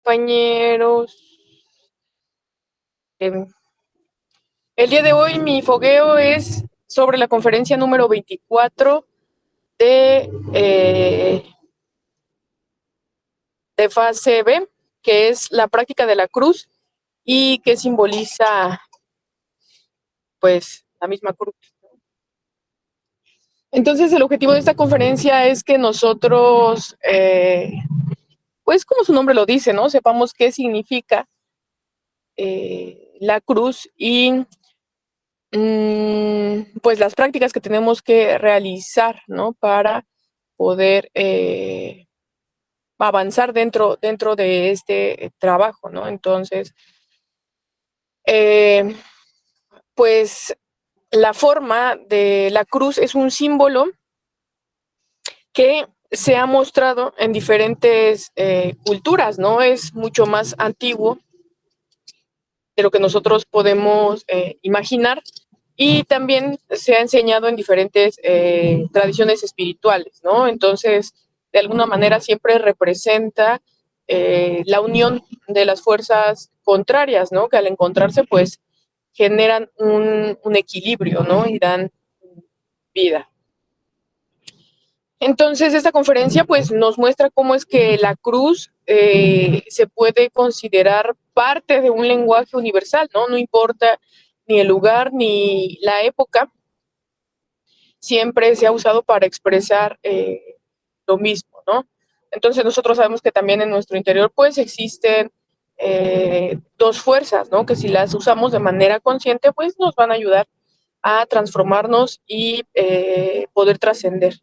compañeros. Em, el día de hoy mi fogueo es sobre la conferencia número 24 de, de fase B, que es la práctica de la cruz y que simboliza pues la misma cruz. Entonces el objetivo de esta conferencia es que nosotros, pues como su nombre lo dice, ¿no? Sepamos qué significa la cruz y pues las prácticas que tenemos que realizar, ¿no? Para poder avanzar dentro de este trabajo, ¿no? Entonces, eh, pues la forma de la cruz es un símbolo que se ha mostrado en diferentes culturas, ¿no? Es mucho más antiguo de lo que nosotros podemos imaginar y también se ha enseñado en diferentes tradiciones espirituales, ¿no? Entonces, de alguna manera siempre representa la unión de las fuerzas contrarias, ¿no? Que al encontrarse, pues, generan un equilibrio, ¿no? Y dan vida. Entonces, esta conferencia pues nos muestra cómo es que la cruz se puede considerar parte de un lenguaje universal, ¿no? No importa ni el lugar ni la época, siempre se ha usado para expresar lo mismo, ¿no? Entonces nosotros sabemos que también en nuestro interior pues existen dos fuerzas, ¿no? Que si las usamos de manera consciente pues nos van a ayudar a transformarnos y poder trascender.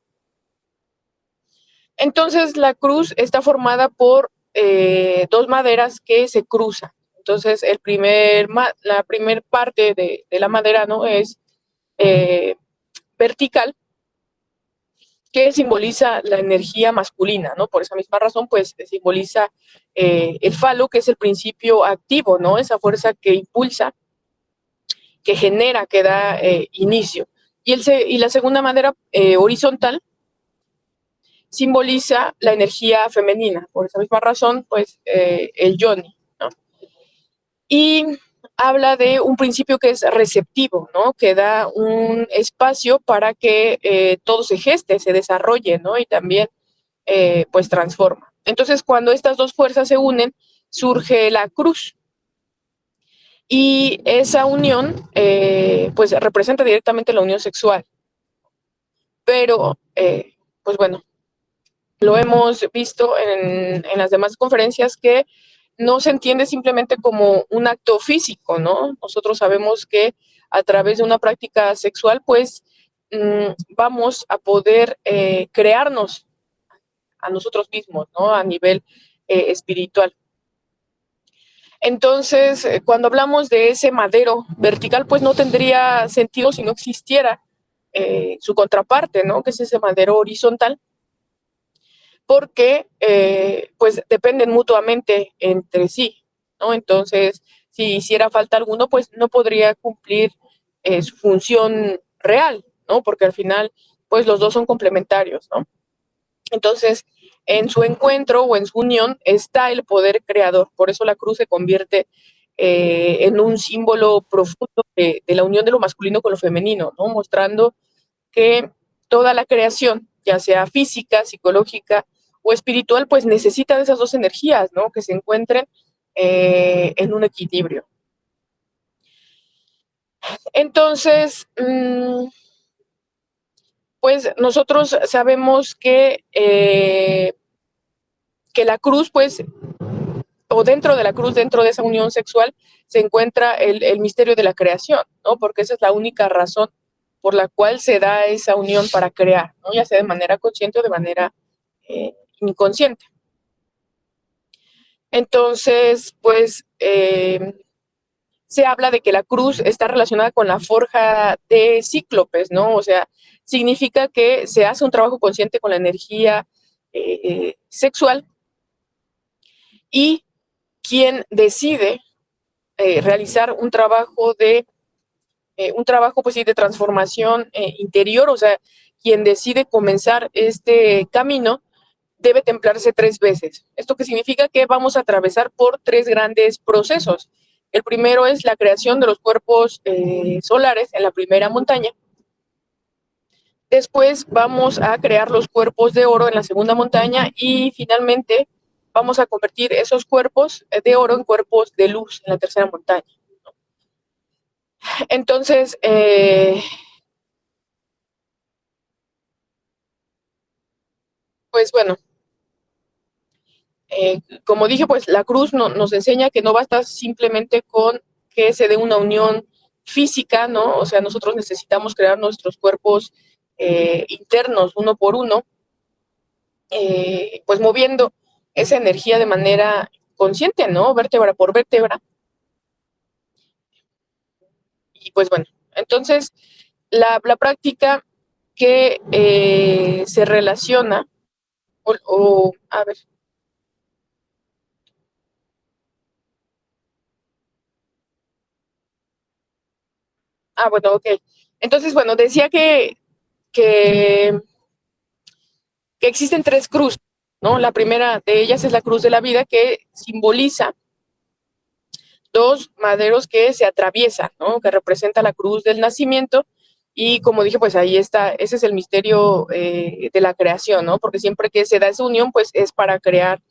Entonces la cruz está formada por dos maderas que se cruzan. Entonces la primera parte de la madera, ¿no? Es vertical, que simboliza la energía masculina, ¿no? Por esa misma razón, pues simboliza el falo, que es el principio activo, ¿no? Esa fuerza que impulsa, que genera, que da inicio. Y la segunda madera horizontal simboliza la energía femenina. Por esa misma razón, pues el yoni, ¿no? Y habla de un principio que es receptivo, ¿no? Que da un espacio para que todo se geste, se desarrolle, ¿no? Y también, pues, transforma. Entonces, cuando estas dos fuerzas se unen, surge la cruz. Y esa unión, pues, representa directamente la unión sexual. Pero, pues bueno, lo hemos visto en las demás conferencias que no se entiende simplemente como un acto físico, ¿no? Nosotros sabemos que a través de una práctica sexual, pues vamos a poder crearnos a nosotros mismos, ¿no? A nivel espiritual. Entonces, cuando hablamos de ese madero vertical, pues no tendría sentido si no existiera su contraparte, ¿no? Que es ese madero horizontal, porque pues dependen mutuamente entre sí, ¿no? Entonces, si hiciera falta alguno, pues no podría cumplir su función real, ¿no? Porque al final, pues los dos son complementarios, ¿no? Entonces, en su encuentro o en su unión está el poder creador. Por eso la cruz se convierte en un símbolo profundo de la unión de lo masculino con lo femenino, ¿no? Mostrando que toda la creación, ya sea física, psicológica o espiritual, pues necesita de esas dos energías, ¿no? Que se encuentren en un equilibrio. Entonces, pues nosotros sabemos que la cruz, pues, o dentro de la cruz, dentro de esa unión sexual, se encuentra el misterio de la creación, ¿no? Porque esa es la única razón por la cual se da esa unión para crear, ¿no? Ya sea de manera consciente o de manera inconsciente. Entonces, pues, se habla de que la cruz está relacionada con la forja de cíclopes, ¿no? O sea, significa que se hace un trabajo consciente con la energía sexual y quien decide realizar un trabajo pues sí de transformación interior, o sea, quien decide comenzar este camino, debe templarse 3 veces. ¿Esto qué significa? Que vamos a atravesar por 3 grandes procesos. El primero es la creación de los cuerpos solares en la primera montaña. Después vamos a crear los cuerpos de oro en la segunda montaña y finalmente vamos a convertir esos cuerpos de oro en cuerpos de luz en la tercera montaña. Entonces, pues bueno, como dije, pues la cruz nos enseña que no basta simplemente con que se dé una unión física, ¿no? O sea, nosotros necesitamos crear nuestros cuerpos internos uno por uno, pues moviendo esa energía de manera consciente, ¿no? Vértebra por vértebra. Y pues bueno, entonces la práctica que se relaciona, a ver, bueno, ok. Entonces, bueno, decía que, que existen 3 cruces, ¿no? La primera de ellas es la cruz de la vida, que simboliza 2 maderos que se atraviesan, ¿no? Que representa la cruz del nacimiento. Y como dije, pues ahí está, ese es el misterio de la creación, ¿no? Porque siempre que se da esa unión, pues es para crear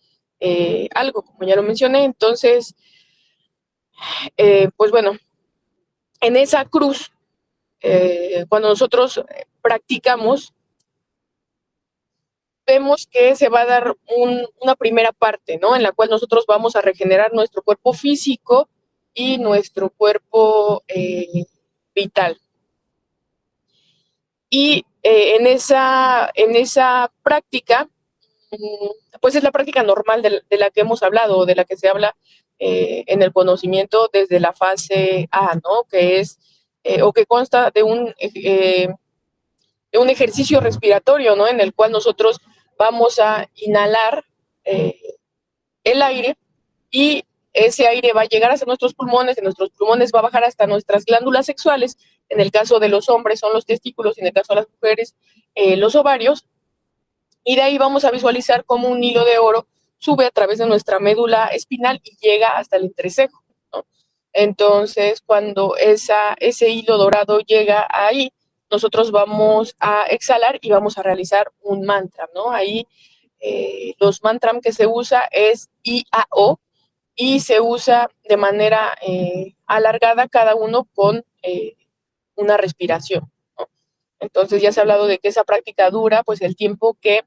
algo, como ya lo mencioné. Entonces, pues bueno, en esa cruz, cuando nosotros practicamos, vemos que se va a dar una primera parte, ¿no? En la cual nosotros vamos a regenerar nuestro cuerpo físico y nuestro cuerpo vital. Y en esa práctica, pues es la práctica normal de la que hemos hablado, de la que se habla en el conocimiento desde la fase A, ¿no? Que es, o que consta de un ejercicio respiratorio, ¿no? En el cual nosotros vamos a inhalar eh, el aire y ese aire va a llegar hasta nuestros pulmones, de nuestros pulmones va a bajar hasta nuestras glándulas sexuales, en el caso de los hombres son los testículos, y en el caso de las mujeres los ovarios, y de ahí vamos a visualizar cómo un hilo de oro sube a través de nuestra médula espinal y llega hasta el entrecejo, ¿no? Entonces, cuando ese hilo dorado llega ahí, nosotros vamos a exhalar y vamos a realizar un mantra, ¿no? Ahí los mantras que se usa es IAO, y se usa de manera alargada cada uno con una respiración, ¿no? Entonces ya se ha hablado de que esa práctica dura pues el tiempo que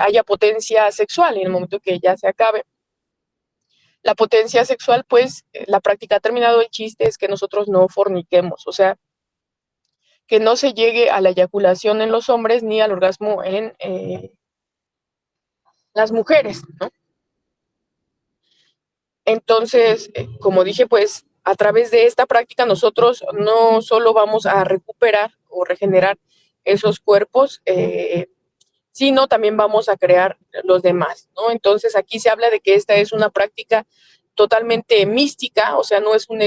haya potencia sexual, y en el momento que ya se acabe la potencia sexual, pues la práctica ha terminado. El chiste es que nosotros no forniquemos, o sea, que no se llegue a la eyaculación en los hombres ni al orgasmo en las mujeres, ¿no? Entonces, como dije, pues a través de esta práctica nosotros no solo vamos a recuperar o regenerar esos cuerpos, sino también vamos a crear los demás, ¿no? Entonces aquí se habla de que esta es una práctica totalmente mística, o sea, no es un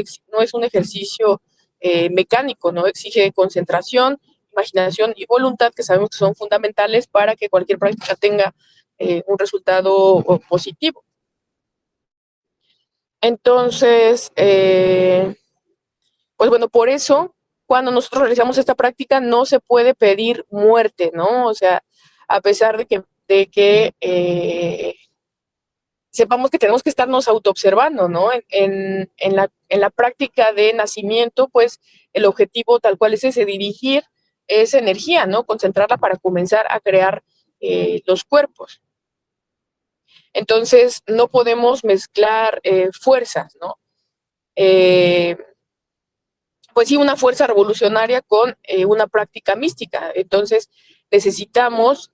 ejercicio mecánico, ¿no? Exige concentración, imaginación y voluntad, que sabemos que son fundamentales para que cualquier práctica tenga un resultado positivo. Entonces, pues bueno, por eso, cuando nosotros realizamos esta práctica, no se puede pedir muerte, ¿no? O sea, a pesar de que sepamos que tenemos que estarnos autoobservando, ¿no? En la práctica de nacimiento, pues el objetivo tal cual es ese, dirigir esa energía, ¿no? Concentrarla para comenzar a crear los cuerpos. Entonces, no podemos mezclar fuerzas, ¿no? Eh, pues sí, una fuerza revolucionaria con una práctica mística. Entonces, necesitamos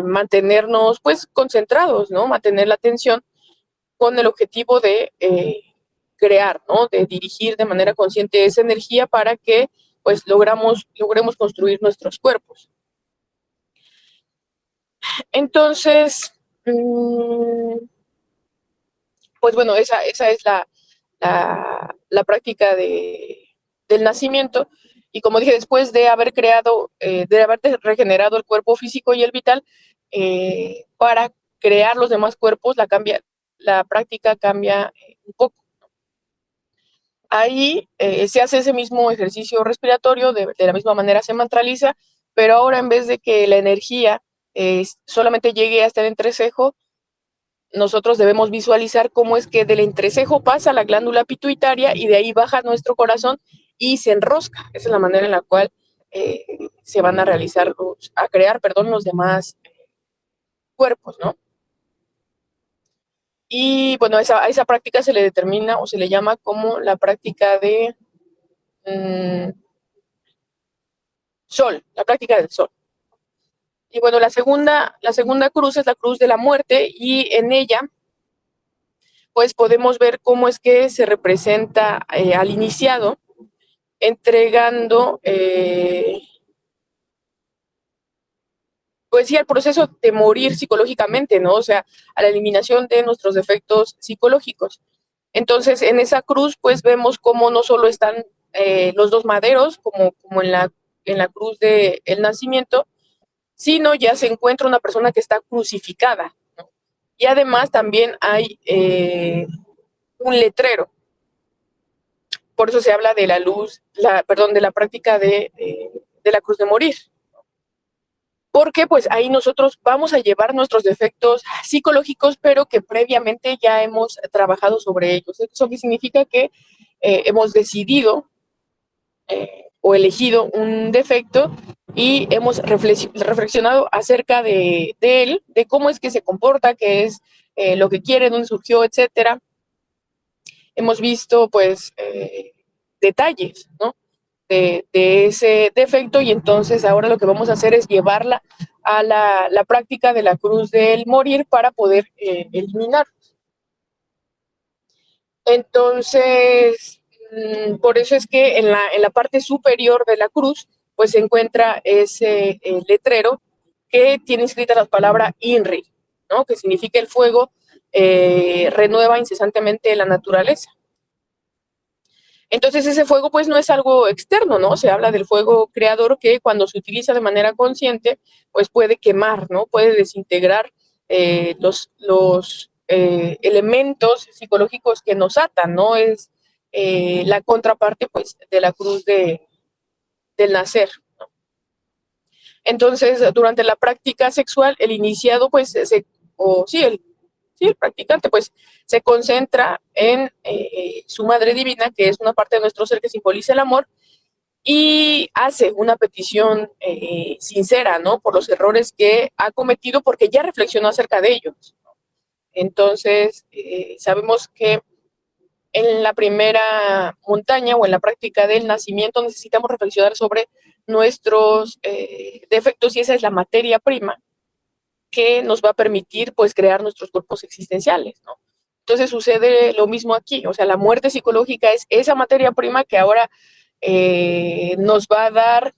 mantenernos, pues, concentrados, ¿no? Mantener la atención con el objetivo de crear, ¿no? De dirigir de manera consciente esa energía para que, pues, logremos construir nuestros cuerpos. Entonces, pues bueno, esa es la práctica del nacimiento. Y como dije, después de haber creado, de haber regenerado el cuerpo físico y el vital, para crear los demás cuerpos, la práctica cambia un poco. Ahí se hace ese mismo ejercicio respiratorio, de la misma manera se mantraliza, pero ahora en vez de que la energía solamente llegue hasta el entrecejo, nosotros debemos visualizar cómo es que del entrecejo pasa a la glándula pituitaria y de ahí baja nuestro corazón y se enrosca. Esa es la manera en la cual se van a realizar, a crear, perdón, los demás cuerpos, ¿no? Y bueno, a esa práctica se le determina o se le llama como la práctica de sol, la práctica del sol. Y bueno, la segunda cruz es la cruz de la muerte y en ella pues podemos ver cómo es que se representa al iniciado entregando pues sí, al proceso de morir psicológicamente, ¿no? O sea, a la eliminación de nuestros defectos psicológicos. Entonces, en esa cruz, pues vemos cómo no solo están los dos maderos, como en la cruz del nacimiento, sino ya se encuentra una persona que está crucificada, ¿no? Y además también hay un letrero. Por eso se habla de la luz, perdón, de la práctica de la cruz de morir. Porque pues ahí nosotros vamos a llevar nuestros defectos psicológicos, pero que previamente ya hemos trabajado sobre ellos. Eso que significa que hemos decidido o elegido un defecto y hemos reflexionado acerca de él, de cómo es que se comporta, qué es lo que quiere, dónde surgió, etcétera. Hemos visto pues detalles, ¿no? De ese defecto y entonces ahora lo que vamos a hacer es llevarla a la práctica de la cruz del morir para poder eliminar. Entonces, por eso es que en la parte superior de la cruz pues se encuentra ese letrero que tiene escrita la palabra INRI, ¿no? Que significa el fuego renueva incesantemente la naturaleza. Entonces ese fuego pues no es algo externo, ¿no? Se habla del fuego creador que cuando se utiliza de manera consciente pues puede quemar, ¿no? Puede desintegrar los elementos psicológicos que nos atan, ¿no? Es la contraparte pues de la cruz del nacer, ¿no? Entonces durante la práctica sexual el iniciado pues el practicante pues se concentra en su madre divina, que es una parte de nuestro ser que simboliza el amor, y hace una petición sincera, ¿no? Por los errores que ha cometido, porque ya reflexionó acerca de ellos. Entonces, sabemos que en la primera montaña o en la práctica del nacimiento necesitamos reflexionar sobre nuestros defectos y esa es la materia prima que nos va a permitir pues crear nuestros cuerpos existenciales, ¿no? Entonces sucede lo mismo aquí, o sea, la muerte psicológica es esa materia prima que ahora nos va a dar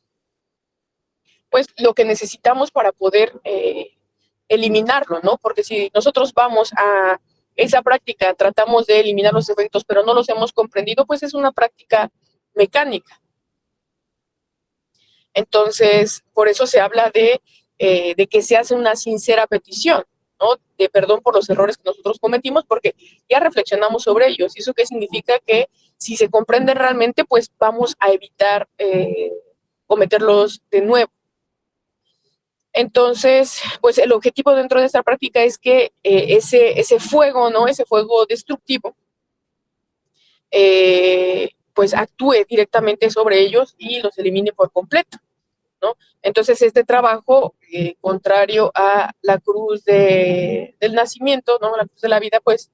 pues lo que necesitamos para poder eliminarlo, ¿no? Porque si nosotros vamos a esa práctica, tratamos de eliminar los efectos, pero no los hemos comprendido, pues es una práctica mecánica. Entonces, por eso se habla de que se hace una sincera petición, ¿no? De perdón por los errores que nosotros cometimos, porque ya reflexionamos sobre ellos. ¿Y eso qué significa? Que si se comprende realmente, pues vamos a evitar cometerlos de nuevo. Entonces, pues el objetivo dentro de esta práctica es que ese fuego, ¿no? Ese fuego destructivo, pues actúe directamente sobre ellos y los elimine por completo, ¿no? Entonces, este trabajo, contrario a la cruz del nacimiento, ¿no? La cruz de la vida, pues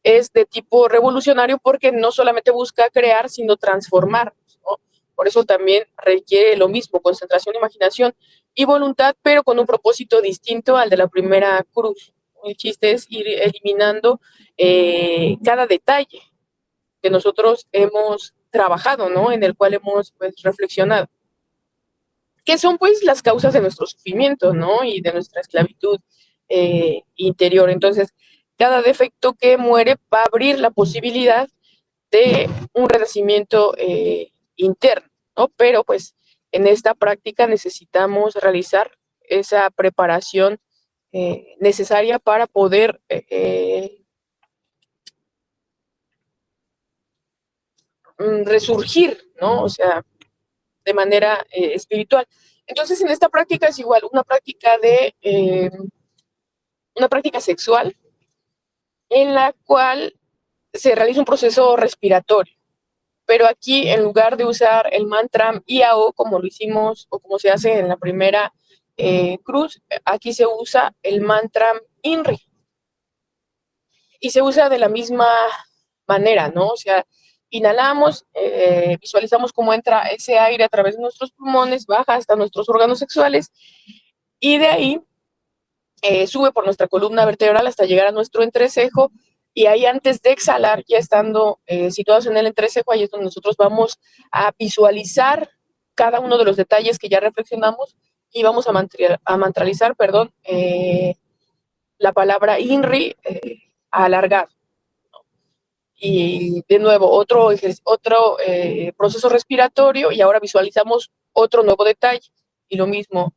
es de tipo revolucionario porque no solamente busca crear, sino transformar, ¿no? Por eso también requiere lo mismo, concentración, imaginación y voluntad, pero con un propósito distinto al de la primera cruz. El chiste es ir eliminando cada detalle que nosotros hemos trabajado, ¿no? En el cual hemos pues, reflexionado. ¿Qué son pues las causas de nuestro sufrimiento, ¿no? Y de nuestra esclavitud interior. Entonces, cada defecto que muere va a abrir la posibilidad de un renacimiento interno, ¿no? Pero pues en esta práctica necesitamos realizar esa preparación necesaria para poder resurgir, ¿no? O sea, de manera espiritual. Entonces, en esta práctica es igual, una práctica sexual en la cual se realiza un proceso respiratorio. Pero aquí, en lugar de usar el mantra IAO, como lo hicimos o como se hace en la primera cruz, aquí se usa el mantra INRI. Y se usa de la misma manera, ¿no? O sea, inhalamos, visualizamos cómo entra ese aire a través de nuestros pulmones, baja hasta nuestros órganos sexuales y de ahí sube por nuestra columna vertebral hasta llegar a nuestro entrecejo y ahí antes de exhalar, ya estando situados en el entrecejo, ahí es donde nosotros vamos a visualizar cada uno de los detalles que ya reflexionamos y vamos a mantralizar, la palabra INRI alargado. Y de nuevo, otro proceso respiratorio y ahora visualizamos otro nuevo detalle. Y lo mismo,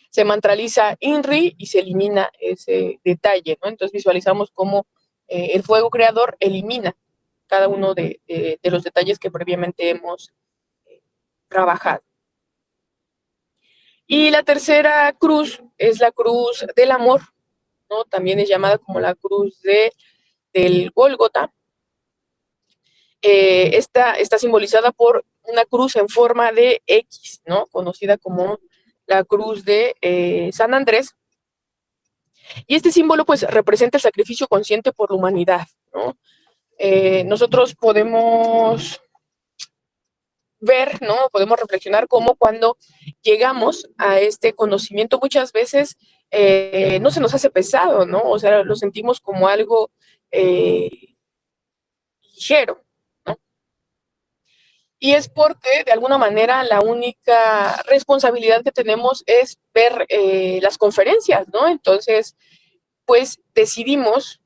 se mantraliza INRI y se elimina ese detalle, ¿no? Entonces visualizamos cómo el fuego creador elimina cada uno de los detalles que previamente hemos trabajado. Y la tercera cruz es la cruz del amor, ¿no? También es llamada como la cruz del Gólgota. Está simbolizada por una cruz en forma de X, ¿no? Conocida como la cruz de San Andrés. Y este símbolo, pues, representa el sacrificio consciente por la humanidad, ¿no? Nosotros podemos ver, ¿no? Podemos reflexionar cómo cuando llegamos a este conocimiento muchas veces no se nos hace pesado, ¿no? O sea, lo sentimos como algo ligero, ¿no? Y es porque, de alguna manera, la única responsabilidad que tenemos es ver las conferencias, ¿no? Entonces, pues decidimos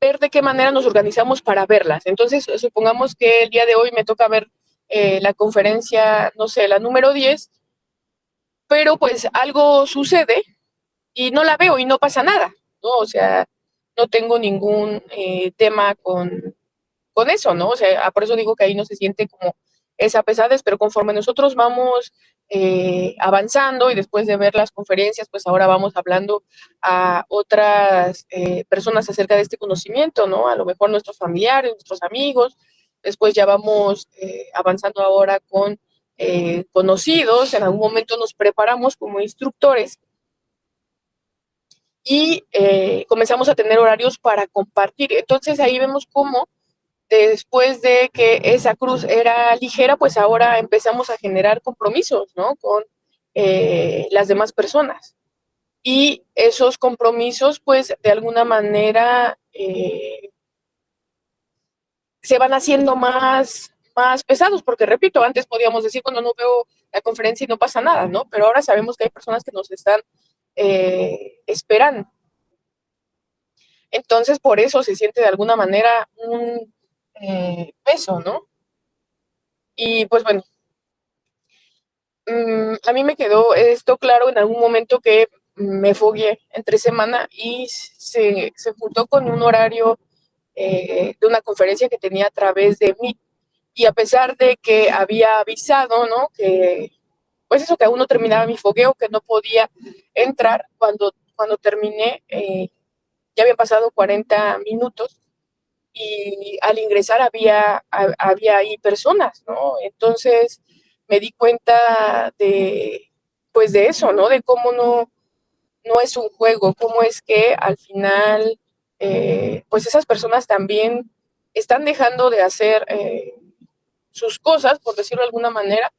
ver de qué manera nos organizamos para verlas. Entonces, supongamos que el día de hoy me toca ver la conferencia, no sé, la número 10, pero pues algo sucede y no la veo y no pasa nada, ¿no? O sea, no tengo ningún tema con eso, ¿no? O sea, por eso digo que ahí no se siente como esa pesadez, pero conforme nosotros vamos avanzando y después de ver las conferencias, pues ahora vamos hablando a otras personas acerca de este conocimiento, ¿no? A lo mejor nuestros familiares, nuestros amigos, después ya vamos avanzando ahora con conocidos, en algún momento nos preparamos como instructores y comenzamos a tener horarios para compartir. Entonces ahí vemos cómo después de que esa cruz era ligera, pues ahora empezamos a generar compromisos, ¿no? Con las demás personas. Y esos compromisos, pues, de alguna manera se van haciendo más pesados, porque repito, antes podíamos decir cuando no veo la conferencia y no pasa nada, ¿no? Pero ahora sabemos que hay personas que nos están esperando. Entonces, por eso se siente de alguna manera un peso, ¿no? Y pues bueno, a mí me quedó esto claro en algún momento que me fogué entre semana y se juntó con un horario de una conferencia que tenía a través de mí. Y a pesar de que había avisado, ¿no? Que, pues eso, que aún no terminaba mi fogueo, que no podía entrar, cuando terminé, ya habían pasado 40 minutos y al ingresar había ahí personas, ¿no? Entonces me di cuenta pues de eso, ¿no? De cómo no es un juego, cómo es que al final, pues esas personas también están dejando de hacer sus cosas, por decirlo de alguna manera,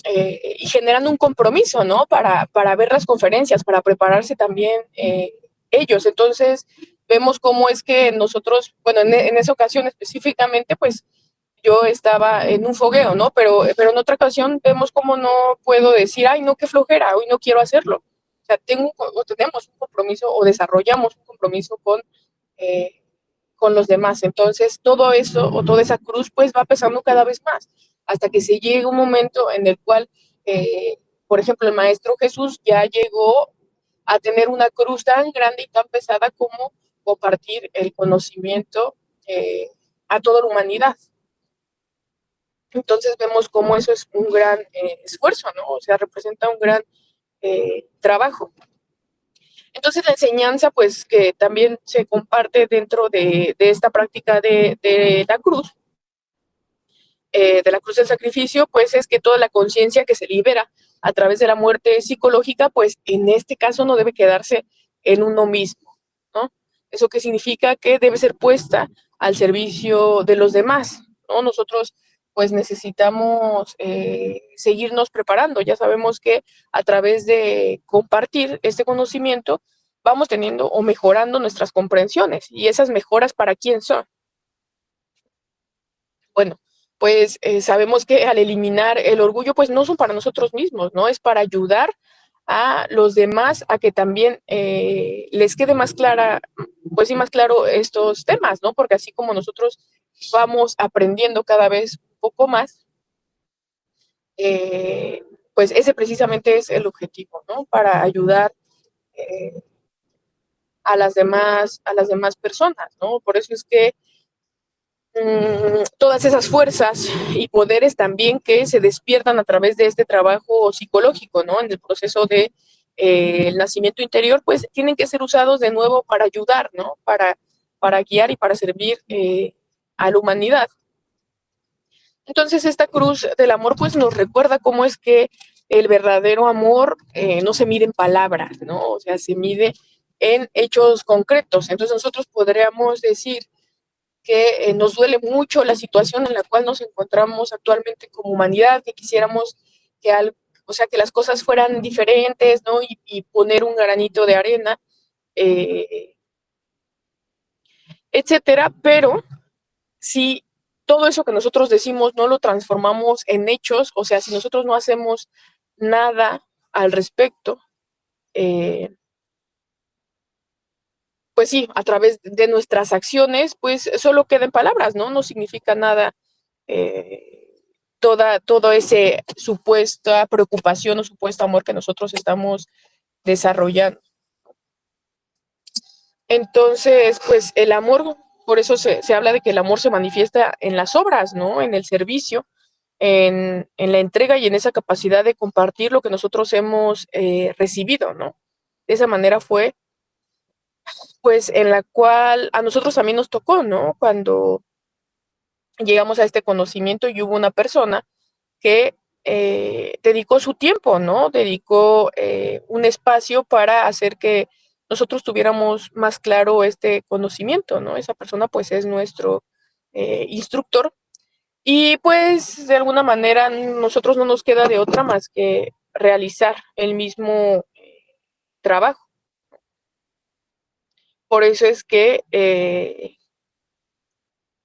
y generando un compromiso, ¿no? Para ver las conferencias, para prepararse también ellos. Entonces, vemos cómo es que nosotros, bueno, en esa ocasión específicamente, pues yo estaba en un fogueo, ¿no? Pero en otra ocasión vemos cómo no puedo decir, ay, no, qué flojera, hoy no quiero hacerlo. O sea, tenemos un compromiso o desarrollamos un compromiso con los demás. Entonces, todo eso o toda esa cruz, pues va pesando cada vez más. hasta que se llega un momento en el cual, por ejemplo, el Maestro Jesús ya llegó a tener una cruz tan grande y tan pesada como compartir el conocimiento a toda la humanidad. Entonces vemos cómo eso es un gran esfuerzo, ¿no? O sea, representa un gran trabajo. Entonces la enseñanza, pues que también se comparte dentro de esta práctica de la cruz del sacrificio, pues es que toda la conciencia que se libera a través de la muerte psicológica, pues en este caso no debe quedarse en uno mismo, ¿no? ¿Eso qué significa? Que debe ser puesta al servicio de los demás, ¿no? Nosotros pues necesitamos seguirnos preparando. Ya sabemos que a través de compartir este conocimiento vamos teniendo o mejorando nuestras comprensiones. ¿Y esas mejoras para quién son? Bueno, pues sabemos que al eliminar el orgullo, pues no son para nosotros mismos, ¿no? Es para ayudar a los demás a que también les quede más clara, pues sí, más claro estos temas, ¿no? Porque así como nosotros vamos aprendiendo cada vez un poco más, eh, pues ese precisamente es el objetivo, ¿no? Para ayudar eh, a las demás personas, ¿no? Por eso es que todas esas fuerzas y poderes también que se despiertan a través de este trabajo psicológico, ¿no? En el proceso de el nacimiento interior, pues tienen que ser usados de nuevo para ayudar, ¿no? Para guiar y para servir a la humanidad. Entonces, esta cruz del amor, pues nos recuerda cómo es que el verdadero amor no se mide en palabras, ¿no? O sea, se mide en hechos concretos. Entonces, nosotros podríamos decir que nos duele mucho la situación en la cual nos encontramos actualmente como humanidad, que quisiéramos que algo, o sea, que las cosas fueran diferentes, ¿no? Y poner un granito de arena, eh, etcétera, pero si todo eso que nosotros decimos no lo transformamos en hechos, o sea, si nosotros no hacemos nada al respecto, eh, pues sí, a través de nuestras acciones, pues solo quedan palabras, ¿no? No significa nada todo ese supuesta preocupación o supuesto amor que nosotros estamos desarrollando. Entonces, pues el amor, por eso se habla de que el amor se manifiesta en las obras, ¿no? En el servicio, en la entrega y en esa capacidad de compartir lo que nosotros hemos recibido, ¿no? De esa manera fue, pues, en la cual a nosotros también nos tocó, ¿no? Cuando llegamos a este conocimiento y hubo una persona que dedicó su tiempo, ¿no? Dedicó un espacio para hacer que nosotros tuviéramos más claro este conocimiento, ¿no? Esa persona pues es nuestro instructor y pues de alguna manera nosotros no nos queda de otra más que realizar el mismo trabajo. Por eso es que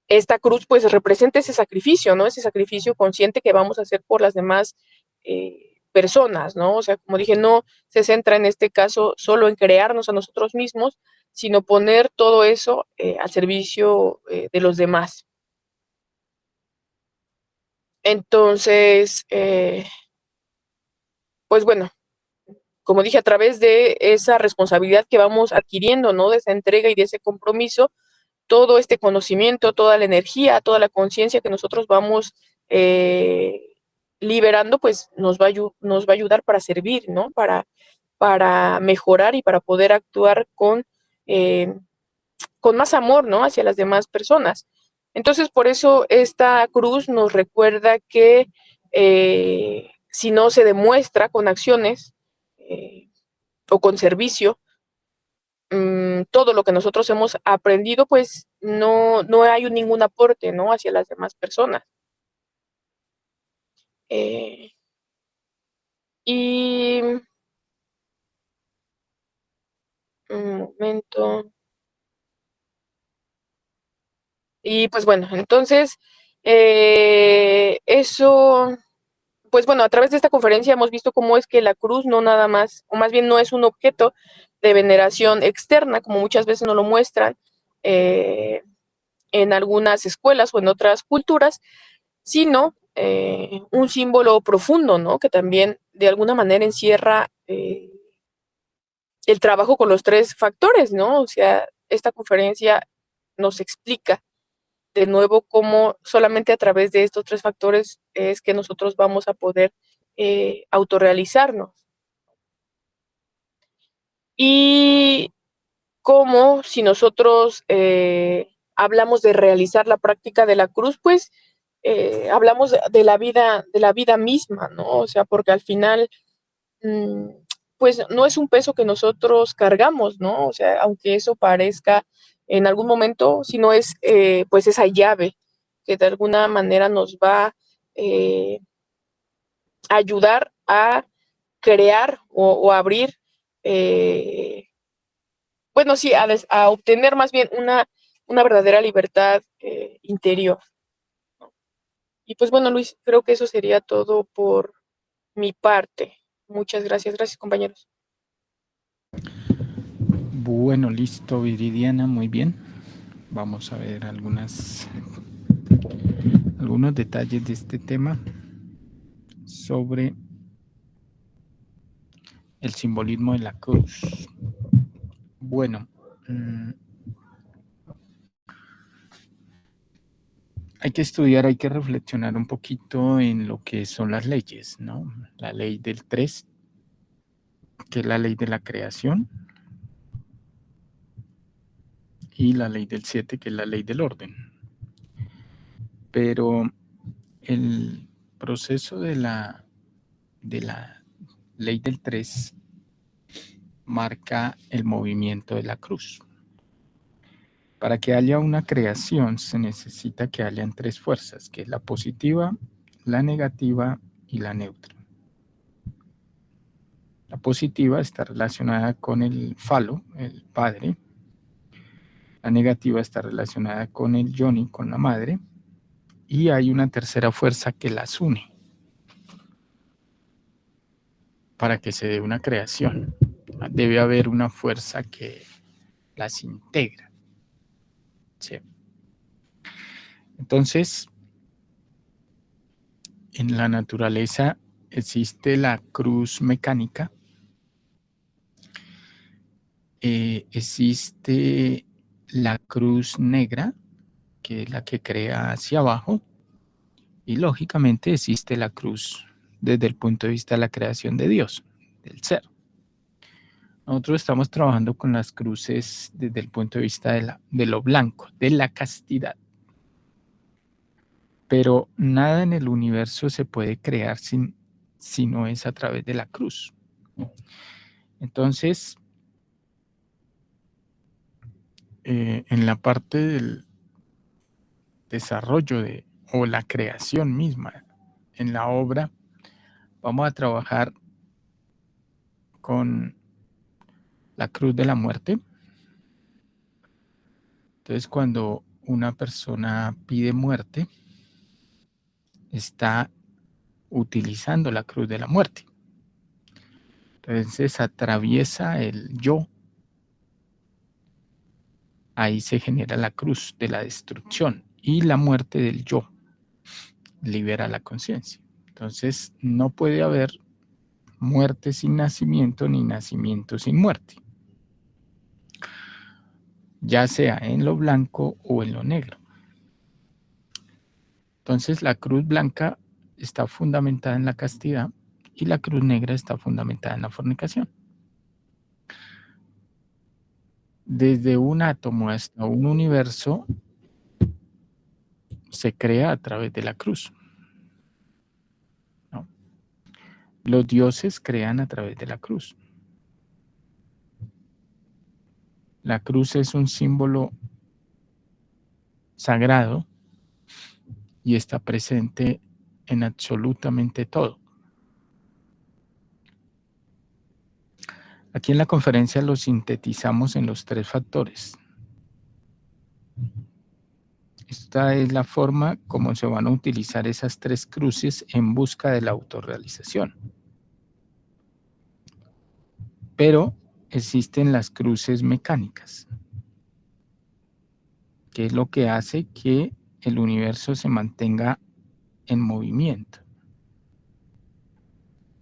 esta cruz pues representa ese sacrificio, ¿no? Ese sacrificio consciente que vamos a hacer por las demás personas, ¿no? O sea, como dije, no se centra en este caso solo en crearnos a nosotros mismos, sino poner todo eso al servicio de los demás. Entonces, pues bueno, como dije, a través de esa responsabilidad que vamos adquiriendo, ¿no? De esa entrega y de ese compromiso, todo este conocimiento, toda la energía, toda la conciencia que nosotros vamos liberando, pues nos va a ayudar para servir, ¿no? Para mejorar y para poder actuar con más amor, ¿no? Hacia las demás personas. Entonces, por eso esta cruz nos recuerda que si no se demuestra con acciones o con servicio, todo lo que nosotros hemos aprendido, pues no hay ningún aporte, ¿no? Hacia las demás personas. Eh, y un momento. Y pues bueno, entonces, eso, pues bueno, a través de esta conferencia hemos visto cómo es que la cruz no nada más, o más bien no es un objeto de veneración externa, como muchas veces nos lo muestran en algunas escuelas o en otras culturas, sino un símbolo profundo, ¿no? Que también de alguna manera encierra el trabajo con los tres factores, ¿no? O sea, esta conferencia nos explica de nuevo cómo solamente a través de estos tres factores es que nosotros vamos a poder autorrealizarnos. Y cómo si nosotros hablamos de realizar la práctica de la cruz, pues hablamos de la vida misma, ¿no? O sea, porque al final pues no es un peso que nosotros cargamos, ¿no? O sea, aunque eso parezca en algún momento, si no es pues esa llave que de alguna manera nos va eh, a ayudar a crear o abrir, bueno, sí, a obtener más bien una verdadera libertad interior, ¿no? Y pues bueno, Luis, creo que eso sería todo por mi parte. Muchas gracias, gracias compañeros. Bueno, listo, Viridiana, muy bien. Vamos a ver algunos detalles de este tema sobre el simbolismo de la cruz. Bueno, hay que estudiar, hay que reflexionar un poquito en lo que son las leyes, ¿no? La ley del 3, que es la ley de la creación, y la ley del 7, que es la ley del orden. Pero el proceso de la ley del 3 marca el movimiento de la cruz. Para que haya una creación se necesita que hayan tres fuerzas, que es la positiva, la negativa y la neutra. La positiva está relacionada con el falo, el padre. La negativa está relacionada con el yoni, con la madre. Y hay una tercera fuerza que las une para que se dé una creación. Debe haber una fuerza que las integra. ¿Sí? Entonces, en la naturaleza existe la cruz mecánica, existe la cruz negra, que es la que crea hacia abajo, y lógicamente existe la cruz desde el punto de vista de la creación de Dios, del ser. Nosotros estamos trabajando con las cruces desde el punto de vista de lo blanco, de la castidad. Pero nada en el universo se puede crear si no es a través de la cruz. Entonces, en la parte del desarrollo o la creación misma, en la obra, vamos a trabajar con la cruz de la muerte. Entonces, cuando una persona pide muerte, está utilizando la cruz de la muerte. Entonces, atraviesa el yo. Ahí se genera la cruz de la destrucción y la muerte del yo. Libera la conciencia. Entonces, no puede haber muerte sin nacimiento ni nacimiento sin muerte, ya sea en lo blanco o en lo negro. Entonces, la cruz blanca está fundamentada en la castidad y la cruz negra está fundamentada en la fornicación. Desde un átomo hasta un universo se crea a través de la cruz, ¿no? Los dioses crean a través de la cruz. La cruz es un símbolo sagrado y está presente en absolutamente todo. Aquí en la conferencia lo sintetizamos en los tres factores. Esta es la forma como se van a utilizar esas tres cruces en busca de la autorrealización. Pero existen las cruces mecánicas, que es lo que hace que el universo se mantenga en movimiento.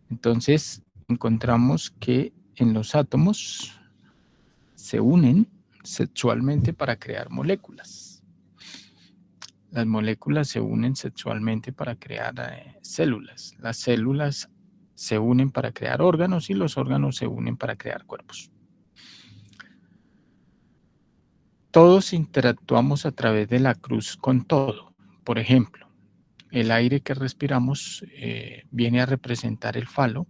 Entonces, encontramos que en los átomos se unen sexualmente para crear moléculas. Las moléculas se unen sexualmente para crear células. Las células se unen para crear órganos y los órganos se unen para crear cuerpos. Todos interactuamos a través de la cruz con todo. Por ejemplo, el aire que respiramos viene a representar el falo.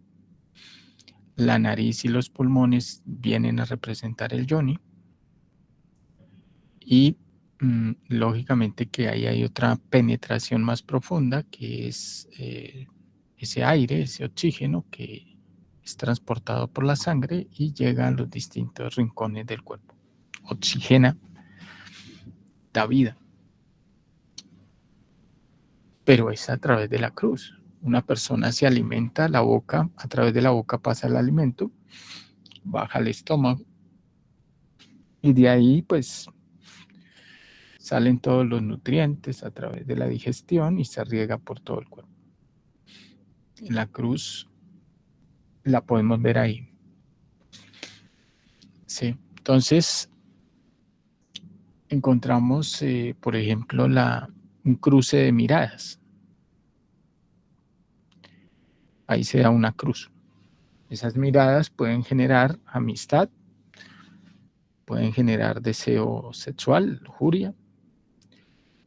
La nariz y los pulmones vienen a representar el yoni. Y lógicamente que ahí hay otra penetración más profunda, que es ese aire, ese oxígeno que es transportado por la sangre y llega a los distintos rincones del cuerpo. Oxigena, da vida. Pero es a través de la cruz. Una persona se alimenta, la boca, a través de la boca pasa el alimento, baja al estómago y de ahí pues salen todos los nutrientes a través de la digestión y se riega por todo el cuerpo. La cruz la podemos ver ahí. Sí. Entonces encontramos, por ejemplo, un cruce de miradas. Ahí se da una cruz. Esas miradas pueden generar amistad, pueden generar deseo sexual, lujuria,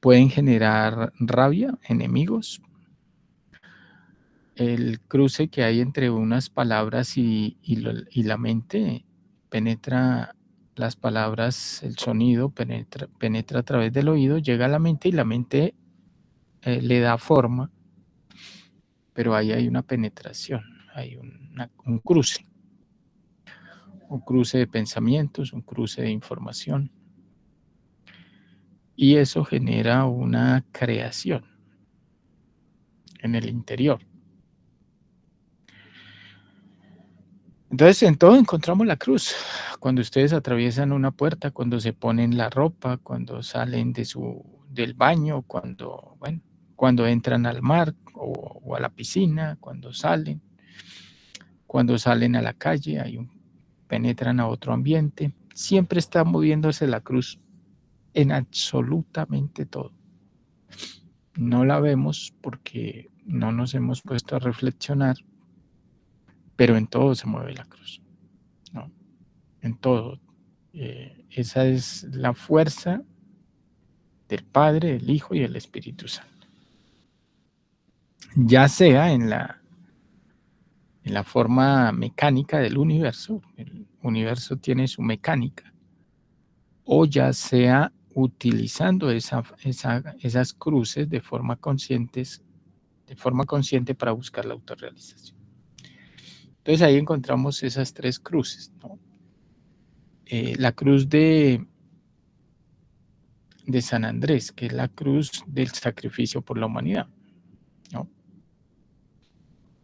pueden generar rabia, enemigos. El cruce que hay entre unas palabras y la mente penetra las palabras, el sonido penetra a través del oído, llega a la mente y la mente le da forma, pero ahí hay una penetración, hay un cruce de pensamientos, un cruce de información. Y eso genera una creación en el interior. Entonces, en todo encontramos la cruz. Cuando ustedes atraviesan una puerta, cuando se ponen la ropa, cuando salen del baño, cuando entran al mar o a la piscina, cuando salen a la calle, penetran a otro ambiente. Siempre está moviéndose la cruz en absolutamente todo. No la vemos porque no nos hemos puesto a reflexionar, pero en todo se mueve la cruz, ¿no? En todo. Esa es la fuerza del Padre, del Hijo y del Espíritu Santo. Ya sea en la forma mecánica del universo, el universo tiene su mecánica, o ya sea utilizando esas cruces de forma consciente para buscar la autorrealización. Entonces ahí encontramos esas tres cruces, ¿no? La cruz de San Andrés, que es la cruz del sacrificio por la humanidad, ¿no?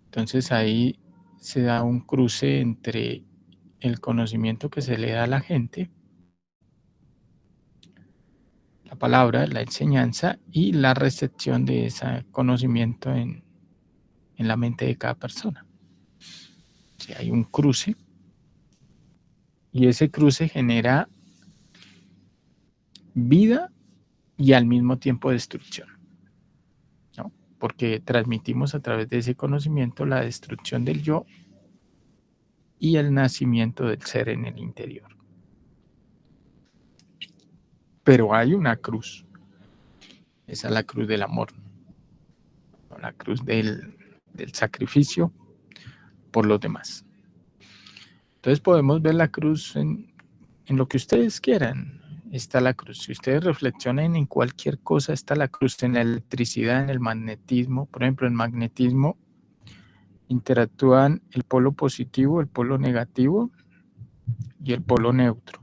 Entonces ahí se da un cruce entre el conocimiento que se le da a la gente, la palabra, la enseñanza y la recepción de ese conocimiento en la mente de cada persona. Sí, hay un cruce y ese cruce genera vida y al mismo tiempo destrucción, ¿no? Porque transmitimos a través de ese conocimiento la destrucción del yo y el nacimiento del ser en el interior. Pero hay una cruz, esa es la cruz del amor, la cruz del sacrificio por los demás. Entonces podemos ver la cruz en lo que ustedes quieran. Está la cruz. Si ustedes reflexionan en cualquier cosa, está la cruz. En la electricidad, en el magnetismo. Por ejemplo, en magnetismo interactúan el polo positivo, el polo negativo y el polo neutro.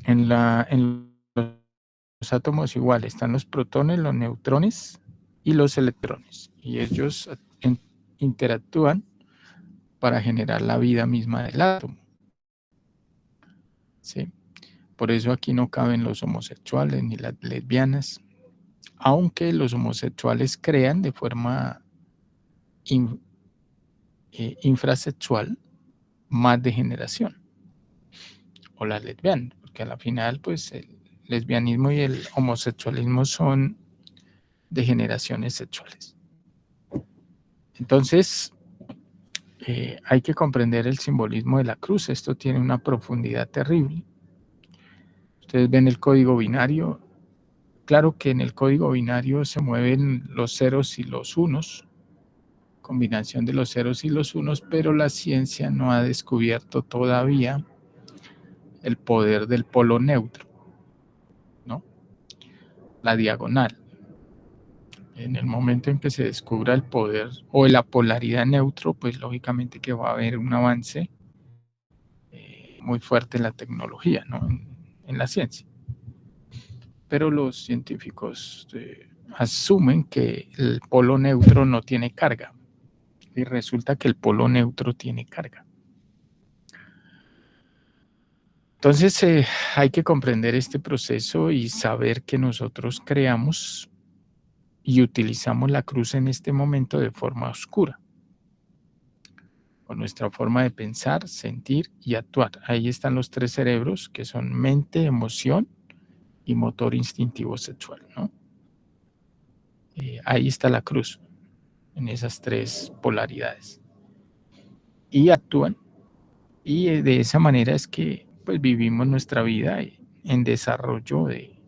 En los átomos igual están los protones, los neutrones y los electrones. Y ellos interactúan para generar la vida misma del átomo. ¿Sí? Por eso aquí no caben los homosexuales ni las lesbianas, aunque los homosexuales crean de forma infrasexual más degeneración, o las lesbianas, porque a la final pues el lesbianismo y el homosexualismo son degeneraciones sexuales. Entonces, hay que comprender el simbolismo de la cruz. Esto tiene una profundidad terrible. Ustedes ven el código binario. Claro que en el código binario se mueven los ceros y los unos, combinación de los ceros y los unos, pero la ciencia no ha descubierto todavía el poder del polo neutro, ¿no? La diagonal. En el momento en que se descubra el poder o la polaridad neutro, pues lógicamente que va a haber un avance muy fuerte en la tecnología, ¿no? En la ciencia. Pero los científicos asumen que el polo neutro no tiene carga y resulta que el polo neutro tiene carga. Entonces hay que comprender este proceso y saber que nosotros creamos y utilizamos la cruz en este momento de forma oscura, con nuestra forma de pensar, sentir y actuar. Ahí están los tres cerebros que son mente, emoción y motor instintivo sexual, ¿no? Ahí está la cruz, en esas tres polaridades. Y actúan, y de esa manera es que pues vivimos nuestra vida en desarrollo de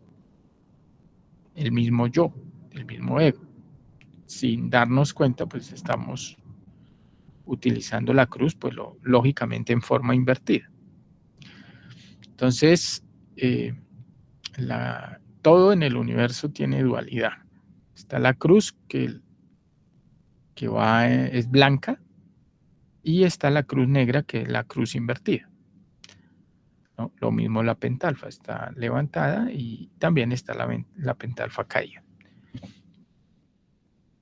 el mismo yo, el mismo ego. Sin darnos cuenta, pues estamos utilizando la cruz, pues lógicamente en forma invertida. Entonces, todo en el universo tiene dualidad. Está la cruz que es blanca y está la cruz negra que es la cruz invertida, ¿no? Lo mismo la pentalfa, está levantada y también está la pentalfa caída.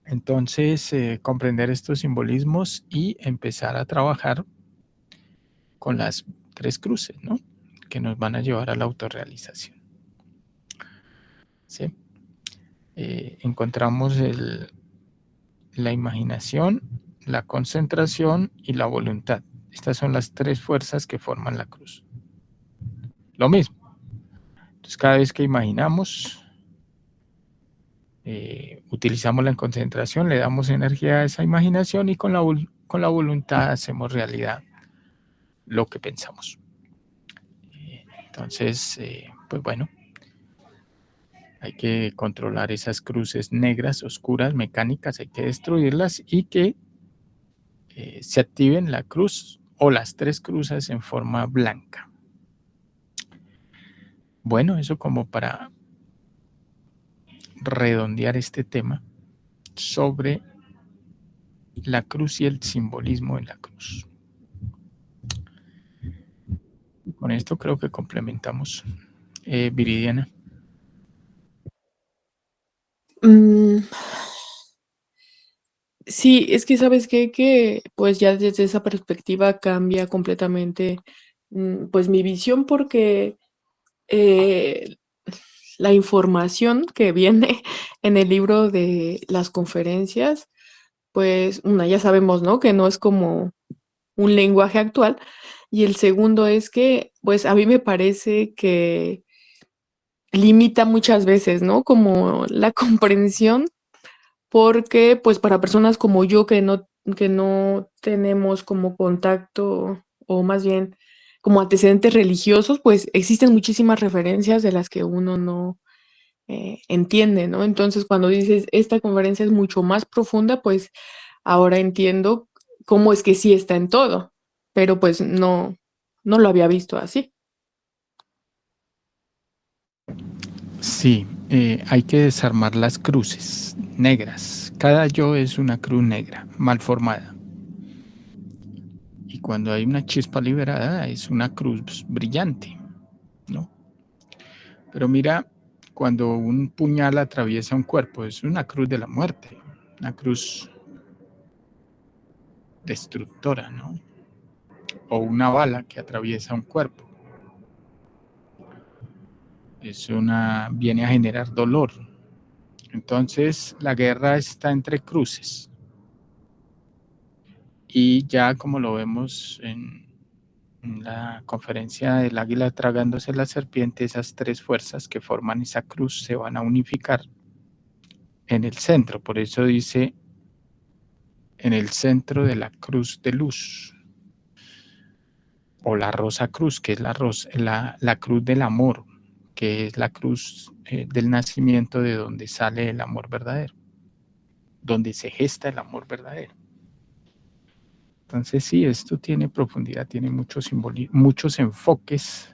Entonces, comprender estos simbolismos y empezar a trabajar con las tres cruces, ¿no? Que nos van a llevar a la autorrealización. ¿Sí? Encontramos la imaginación, la concentración y la voluntad. Estas son las tres fuerzas que forman la cruz. Lo mismo. Entonces, cada vez que imaginamos, utilizamos la concentración, le damos energía a esa imaginación y con la voluntad hacemos realidad lo que pensamos. Entonces, pues bueno, hay que controlar esas cruces negras, oscuras, mecánicas, hay que destruirlas y que se activen la cruz o las tres cruces en forma blanca. Bueno, eso como para redondear este tema sobre la cruz y el simbolismo de la cruz. Con esto creo que complementamos. Viridiana. Sí, es que sabes qué, que pues ya desde esa perspectiva cambia completamente pues mi visión porque eh, la información que viene en el libro de las conferencias, pues ya sabemos, ¿no? Que no es como un lenguaje actual. Y el segundo es que, pues a mí me parece que limita muchas veces, ¿no? Como la comprensión, porque pues para personas como yo que no tenemos como contacto o más bien como antecedentes religiosos, pues existen muchísimas referencias de las que uno no entiende, ¿no? Entonces, cuando dices, esta conferencia es mucho más profunda, pues ahora entiendo cómo es que sí está en todo, pero pues no lo había visto así. Sí, hay que desarmar las cruces negras. Cada yo es una cruz negra, mal formada. Y cuando hay una chispa liberada es una cruz brillante, ¿no? Pero mira, cuando un puñal atraviesa un cuerpo, es una cruz de la muerte, una cruz destructora, ¿no? O una bala que atraviesa un cuerpo. Viene a generar dolor. Entonces, la guerra está entre cruces. Y ya como lo vemos en la conferencia del águila tragándose la serpiente, esas tres fuerzas que forman esa cruz se van a unificar en el centro. Por eso dice, en el centro de la cruz de luz, o la rosa cruz, que es la cruz del amor, que es la cruz del nacimiento de donde sale el amor verdadero, donde se gesta el amor verdadero. Entonces sí, esto tiene profundidad, tiene muchos enfoques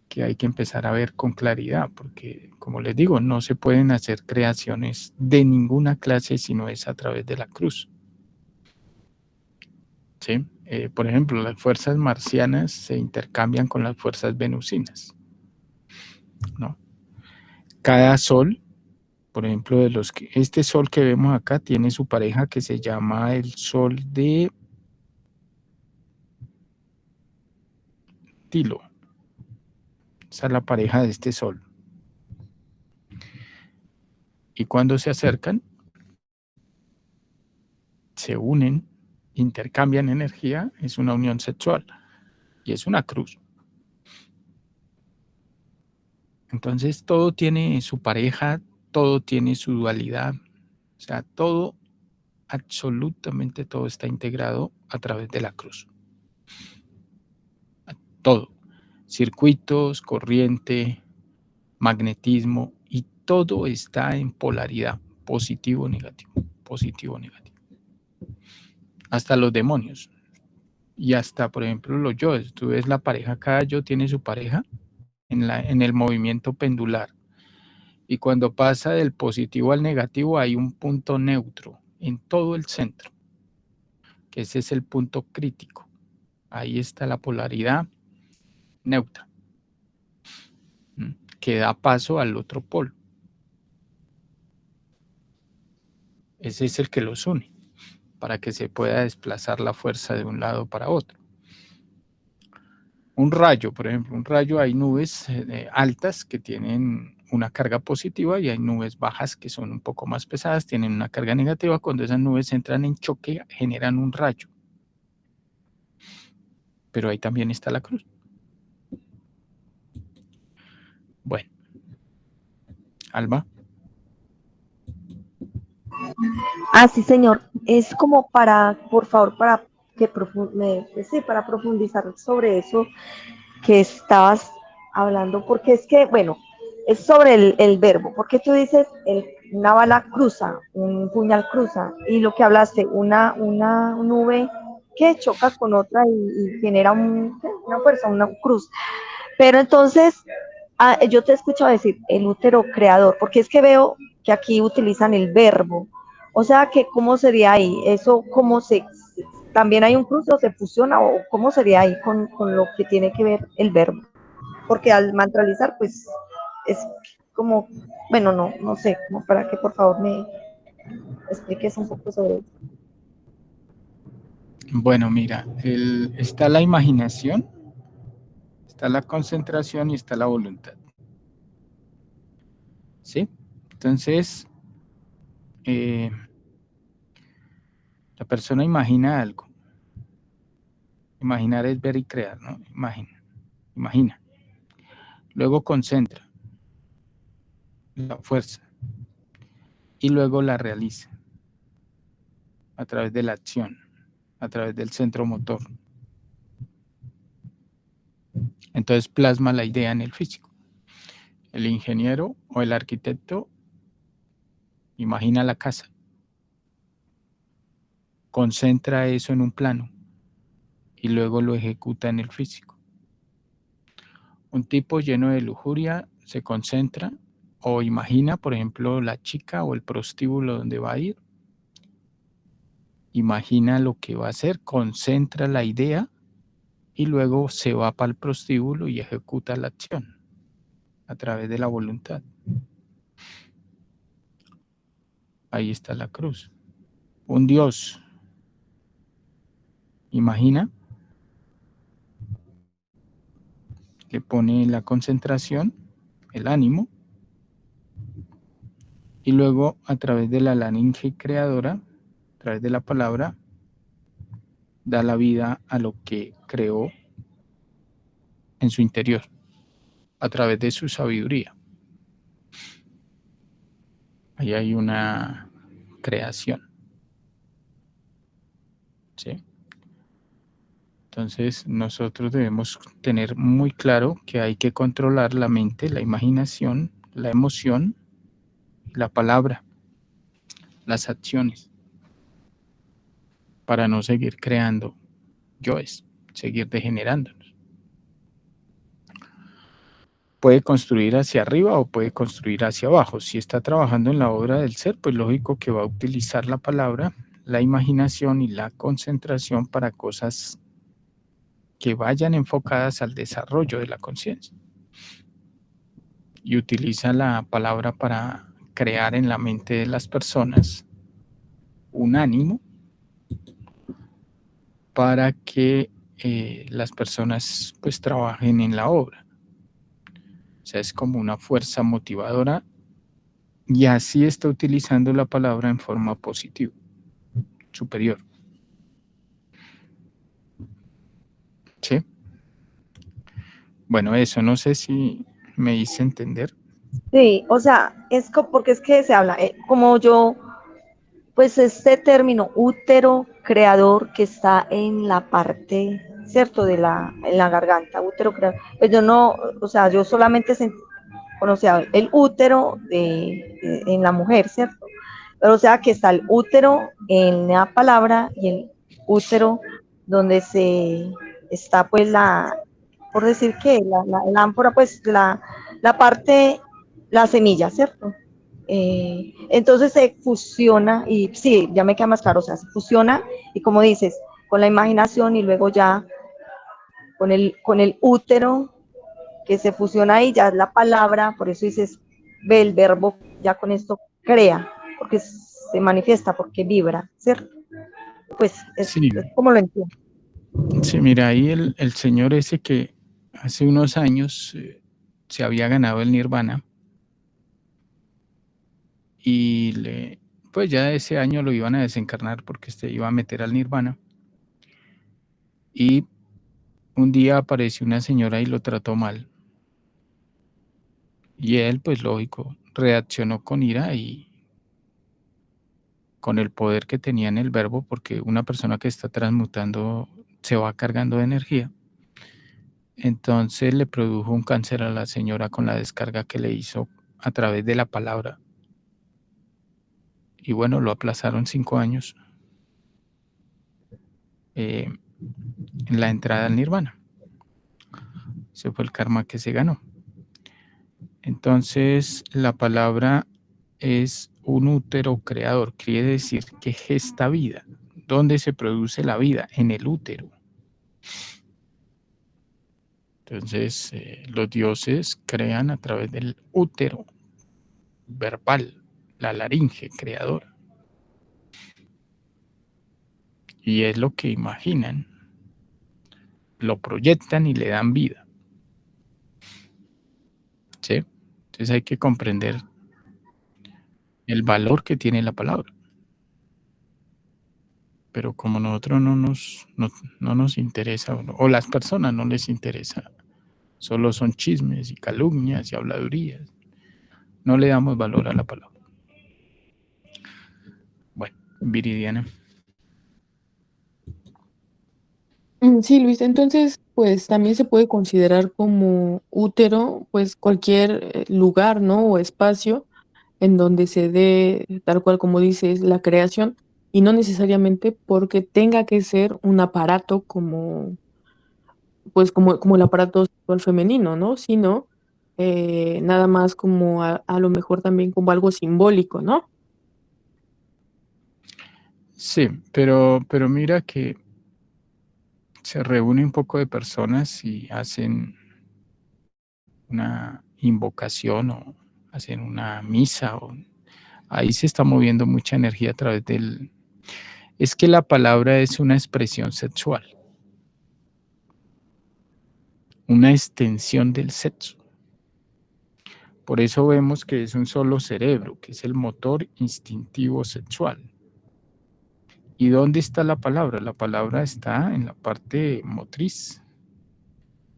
que hay que empezar a ver con claridad, porque como les digo, no se pueden hacer creaciones de ninguna clase si no es a través de la cruz. ¿Sí? Por ejemplo, las fuerzas marcianas se intercambian con las fuerzas venusinas, ¿no? Cada sol, por ejemplo, este sol que vemos acá tiene su pareja que se llama el sol de Tilo. Esa es la pareja de este sol. Y cuando se acercan, se unen, intercambian energía, es una unión sexual y es una cruz. Entonces todo tiene su pareja, todo tiene su dualidad, o sea, todo, absolutamente todo está integrado a través de la cruz. Todo, circuitos, corriente, magnetismo, y todo está en polaridad, positivo, negativo, positivo, negativo. Hasta los demonios. Y hasta, por ejemplo, los yoes. Tú ves la pareja, cada yo tiene su pareja en el movimiento pendular. Y cuando pasa del positivo al negativo hay un punto neutro en todo el centro, que ese es el punto crítico. Ahí está la polaridad neutra, que da paso al otro polo. Ese es el que los une, para que se pueda desplazar la fuerza de un lado para otro. Un rayo, por ejemplo, un rayo, hay nubes altas que tienen una carga positiva y hay nubes bajas que son un poco más pesadas, tienen una carga negativa. Cuando esas nubes entran en choque, generan un rayo. Pero ahí también está la cruz. Bueno, Alba. Sí, señor. Es como para, por favor, para que sí, para profundizar sobre eso que estabas hablando, porque es que, bueno, es sobre el verbo, porque tú dices, una bala cruza, un puñal cruza, y lo que hablaste, una nube que choca con otra y genera una fuerza, una cruz. Pero entonces, yo te he escuchado decir el útero creador, porque es que veo que aquí utilizan el verbo. O sea, que ¿cómo sería ahí? Eso, también hay un cruce o se fusiona, o cómo sería ahí con lo que tiene que ver el verbo. Porque al mantralizar, pues, es como, bueno, no sé, como para que por favor me expliques un poco sobre eso. Bueno, mira, está la imaginación, está la concentración y está la voluntad. ¿Sí? Entonces, la persona imagina algo. Imaginar es ver y crear, ¿no? Imagina. Luego concentra la fuerza y luego la realiza a través de la acción, a través del centro motor. Entonces plasma la idea en el físico. El ingeniero o el arquitecto imagina la casa, concentra eso en un plano y luego lo ejecuta en el físico. Un tipo lleno de lujuria se concentra o imagina, por ejemplo, la chica o el prostíbulo donde va a ir. Imagina lo que va a hacer, concentra la idea y luego se va para el prostíbulo y ejecuta la acción a través de la voluntad. Ahí está la cruz. Un Dios, imagina, le pone la concentración, el ánimo, Y luego, a través de la laringe creadora, a través de la palabra, da la vida a lo que creó en su interior, a través de su sabiduría. Ahí hay una creación. ¿Sí? Entonces, nosotros debemos tener muy claro que hay que controlar la mente, la imaginación, la emoción, la palabra, las acciones, para no seguir creando yoes, seguir degenerándonos. Puede construir hacia arriba o puede construir hacia abajo. Si está trabajando en la obra del ser, pues lógico que va a utilizar la palabra, la imaginación y la concentración para cosas que vayan enfocadas al desarrollo de la conciencia. Y utiliza la palabra para crear en la mente de las personas un ánimo para que las personas pues trabajen en la obra. O sea, es como una fuerza motivadora y así está utilizando la palabra en forma positiva, superior. ¿Sí? Bueno, eso no sé si me hice entender. Sí, o sea, porque es que se habla, como yo, pues este término útero creador que está en la parte, ¿cierto? En la garganta, útero creador. Pues yo no, o sea, yo solamente conocía el útero en la mujer, ¿cierto? Pero o sea que está el útero en la palabra y el útero donde está pues por decir que la ánfora, pues la parte, la semilla, ¿cierto? Entonces se fusiona y sí, ya me queda más claro, o sea, se fusiona y como dices, con la imaginación y luego ya con el útero que se fusiona ahí, ya es la palabra, por eso dices, ve el verbo, ya con esto crea, porque se manifiesta, porque vibra, ¿cierto? Pues Sí, es como lo entiendo. sí, mira, ahí el señor ese que hace unos años se había ganado el nirvana y pues ya ese año lo iban a desencarnar porque se iba a meter al nirvana. Y un día apareció una señora y lo trató mal. Y él, pues lógico, reaccionó con ira y con el poder que tenía en el verbo, porque una persona que está transmutando se va cargando de energía. Entonces le produjo un cáncer a la señora con la descarga que le hizo a través de la palabra. Y bueno, lo aplazaron 5 años en la entrada al nirvana. Ese fue el karma que se ganó. Entonces, la palabra es un útero creador, quiere decir que gesta vida. ¿Dónde se produce la vida? En el útero. Entonces, los dioses crean a través del útero verbal, la laringe creadora. Y es lo que imaginan, lo proyectan y le dan vida. ¿Sí? Entonces hay que comprender el valor que tiene la palabra. Pero como nosotros no nos interesa, o las personas no les interesa, solo son chismes y calumnias y habladurías, no le damos valor a la palabra. Bueno, Viridiana. Sí, Luis, entonces, pues también se puede considerar como útero, pues cualquier lugar, ¿no? O espacio en donde se dé, tal cual como dices, la creación, y no necesariamente porque tenga que ser un aparato como, pues como el aparato sexual femenino, ¿no? Sino nada más como a lo mejor también como algo simbólico, ¿no? Sí, pero mira que se reúne un poco de personas y hacen una invocación o hacen una misa. Ahí se está moviendo mucha energía a través del... Es que la palabra es una expresión sexual, una extensión del sexo. Por eso vemos que es un solo cerebro, que es el motor instintivo sexual. ¿Y dónde está la palabra? La palabra está en la parte motriz.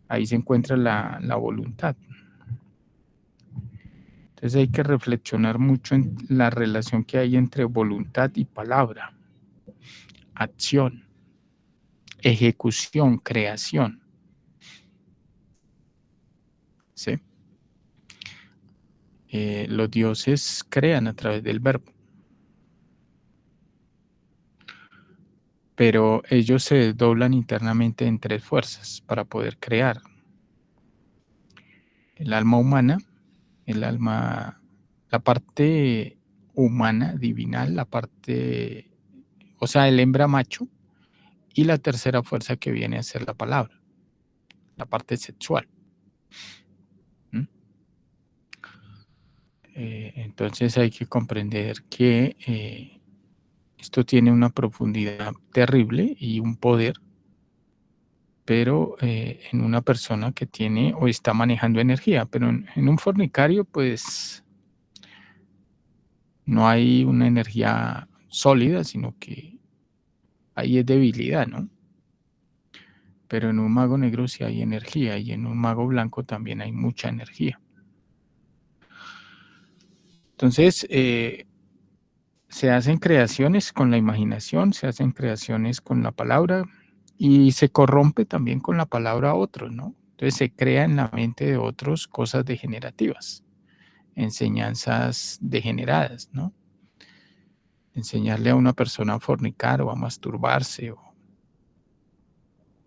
Ahí se encuentra la voluntad. Entonces hay que reflexionar mucho en la relación que hay entre voluntad y palabra, acción, ejecución, creación. ¿Sí? Los dioses crean a través del verbo, pero ellos se desdoblan internamente en tres fuerzas para poder crear. El alma humana, la parte humana, divinal, la parte, o sea, el hembra macho, y la tercera fuerza que viene a ser la palabra, la parte sexual. ¿Mm? Entonces hay que comprender que esto tiene una profundidad terrible y un poder, pero en una persona que tiene o está manejando energía, pero en un fornicario pues no hay una energía sólida, sino que ahí es debilidad, ¿no? Pero en un mago negro sí hay energía y en un mago blanco también hay mucha energía. Entonces, se hacen creaciones con la imaginación, se hacen creaciones con la palabra y se corrompe también con la palabra a otros, ¿no? Entonces se crea en la mente de otros cosas degenerativas, enseñanzas degeneradas, ¿no? Enseñarle a una persona a fornicar o a masturbarse,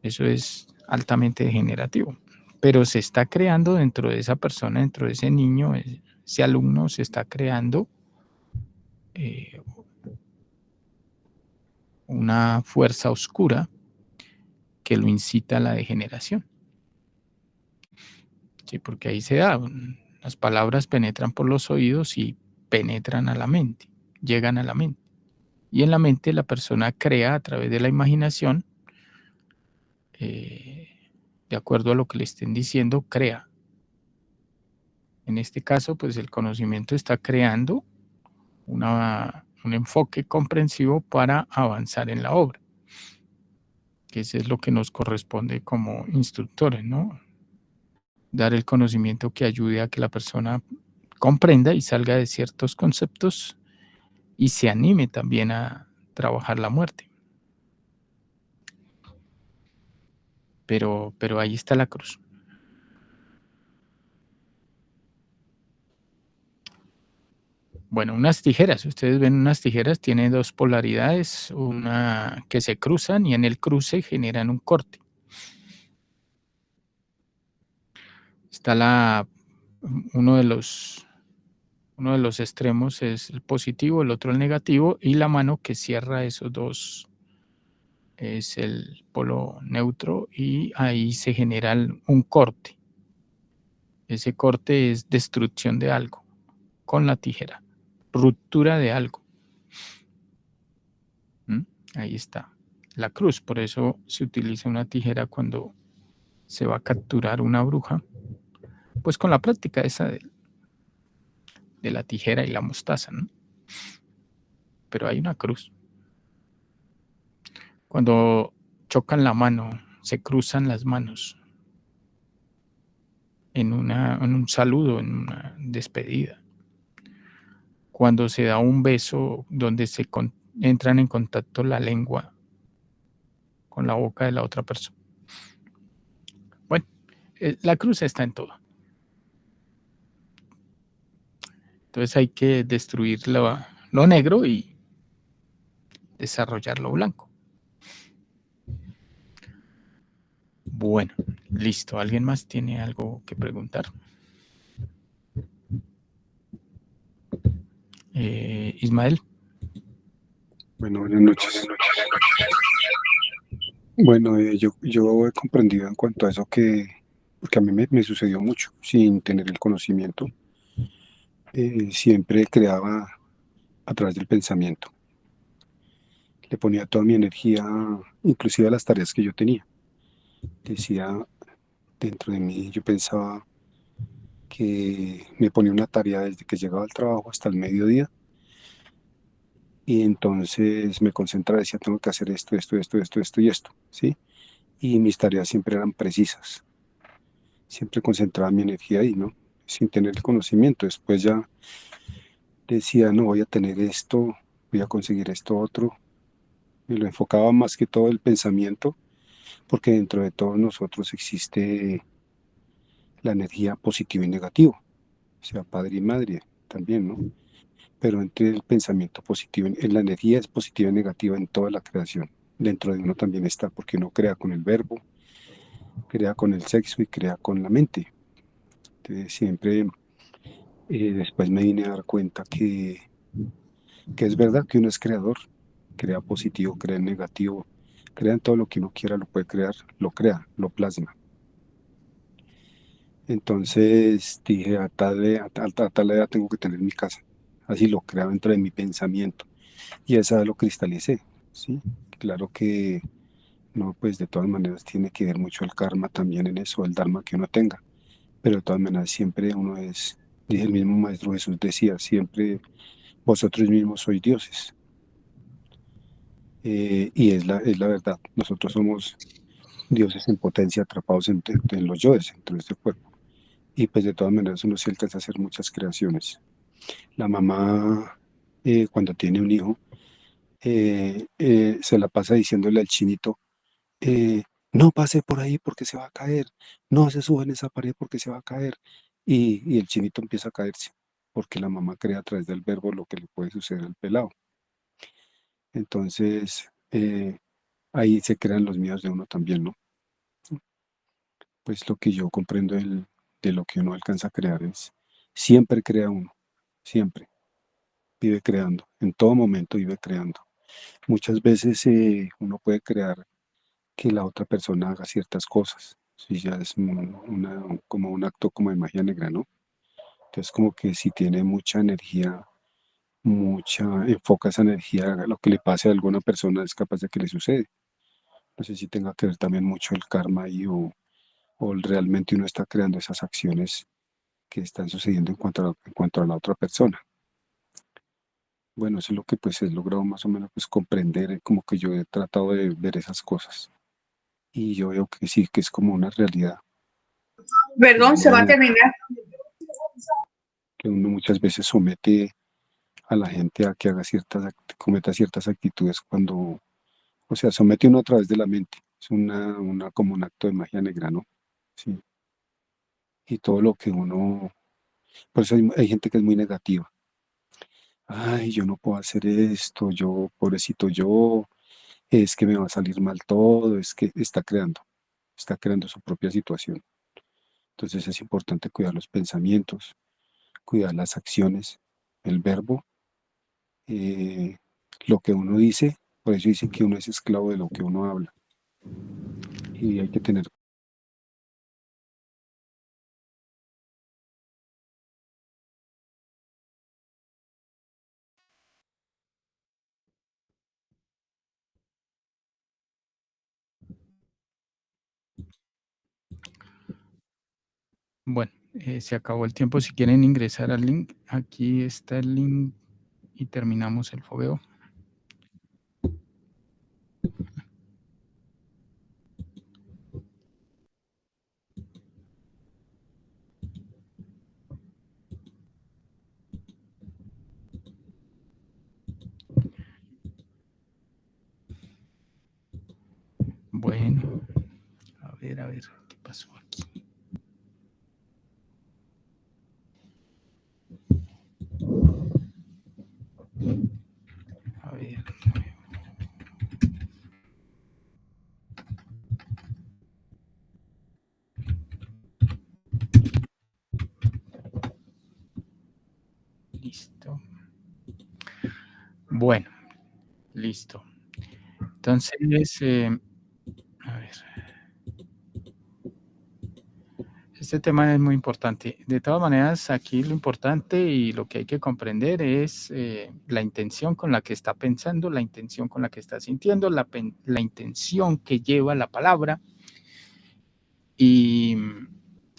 eso es altamente degenerativo. Pero se está creando dentro de esa persona, dentro de ese niño, ese alumno, se está creando una fuerza oscura que lo incita a la degeneración. Sí, porque ahí se da, las palabras penetran por los oídos y penetran a la mente, llegan a la mente. Y en la mente la persona crea a través de la imaginación, de acuerdo a lo que le estén diciendo, crea. En este caso, pues el conocimiento está creando un enfoque comprensivo para avanzar en la obra, que eso es lo que nos corresponde como instructores, ¿no? Dar el conocimiento que ayude a que la persona comprenda y salga de ciertos conceptos y se anime también a trabajar la muerte. Pero ahí está la cruz. Bueno, unas tijeras, ustedes ven unas tijeras, tienen dos polaridades, una que se cruzan y en el cruce generan un corte. Está uno de los extremos es el positivo, el otro el negativo, y la mano que cierra esos dos es el polo neutro y ahí se genera un corte. Ese corte es destrucción de algo con la tijera, ruptura de algo. ¿Mm? Ahí está la cruz, por eso se utiliza una tijera cuando se va a capturar una bruja, pues con la práctica esa de la tijera y la mostaza, ¿no? Pero hay una cruz. Cuando chocan la mano, se cruzan las manos en un saludo, en una despedida. Cuando se da un beso donde entran en contacto la lengua con la boca de la otra persona. Bueno, la cruz está en todo. Entonces hay que destruir lo negro y desarrollar lo blanco. Bueno, listo. ¿Alguien más tiene algo que preguntar? Ismael. Bueno, buenas noches. Bueno, yo he comprendido en cuanto a eso porque a mí me sucedió mucho, sin tener el conocimiento. Siempre creaba a través del pensamiento. Le ponía toda mi energía, inclusive a las tareas que yo tenía. Decía dentro de mí, yo pensaba que me ponía una tarea desde que llegaba al trabajo hasta el mediodía, y entonces me concentraba, decía, tengo que hacer esto, esto, esto, esto, esto y esto, ¿sí? Y mis tareas siempre eran precisas, siempre concentraba mi energía ahí, ¿no? Sin tener el conocimiento. Después ya decía, no, voy a tener esto, voy a conseguir esto otro. Me lo enfocaba más que todo el pensamiento, porque dentro de todos nosotros existe la energía positiva y negativa, o sea, padre y madre también, ¿no? Pero entre el pensamiento positivo, la energía es positiva y negativa en toda la creación. Dentro de uno también está, porque uno crea con el verbo, crea con el sexo y crea con la mente. Entonces, siempre después me vine a dar cuenta que es verdad que uno es creador, crea positivo, crea negativo, crea en todo lo que uno quiera, lo puede crear, lo crea, lo plasma. Entonces dije, a tal edad tengo que tener mi casa. Así lo creaba dentro de mi pensamiento. Y esa lo cristalicé, ¿sí? Claro que no, pues de todas maneras tiene que ver mucho el karma también en eso, el dharma que uno tenga. Pero de todas maneras siempre uno es, dije, el mismo Maestro Jesús decía, siempre vosotros mismos sois dioses. Y es la verdad, nosotros somos dioses en potencia atrapados en los yoes, dentro de este cuerpo. Y pues de todas maneras uno sí alcanza a hacer muchas creaciones. La mamá, cuando tiene un hijo, se la pasa diciéndole al chinito, eh, no pase por ahí porque se va a caer, no se sube en esa pared porque se va a caer. Y el chinito empieza a caerse, porque la mamá crea a través del verbo lo que le puede suceder al pelado. Entonces, ahí se crean los miedos de uno también, ¿no? Pues lo que yo comprendo de lo que uno alcanza a crear es, siempre crea uno, siempre, vive creando, en todo momento vive creando. Muchas veces uno puede crear que la otra persona haga ciertas cosas, si ya es como un acto como de magia negra, ¿no? Entonces como que si tiene mucha energía, enfoca esa energía a lo que le pase a alguna persona es capaz de que le sucede. No sé si tenga que ver también mucho el karma ahí o realmente uno está creando esas acciones que están sucediendo en cuanto a la otra persona. Bueno, eso es lo que pues he logrado más o menos pues comprender, como que yo he tratado de ver esas cosas. Y yo veo que sí, que es como una realidad que Perdón, se va a uno, terminar. que uno muchas veces somete a la gente a que haga cometa ciertas actitudes cuando, o sea, somete uno a través de la mente. Es como un acto de magia negra, ¿no? Sí. Y todo lo que uno, por eso hay gente que es muy negativa. Ay, yo no puedo hacer esto, yo, pobrecito yo, es que me va a salir mal todo, es que está creando su propia situación. Entonces es importante cuidar los pensamientos, cuidar las acciones, el verbo, eh, lo que uno dice. Por eso dicen que uno es esclavo de lo que uno habla. Y hay que tener. Bueno, se acabó el tiempo. Si quieren ingresar al link, aquí está el link y terminamos el fogueo. Bueno, a ver, ¿qué pasó aquí? A ver. Listo. Bueno, listo. Entonces, a ver. Este tema es muy importante. De todas maneras, aquí lo importante y lo que hay que comprender es la intención con la que está pensando, la intención con la que está sintiendo, la intención que lleva la palabra y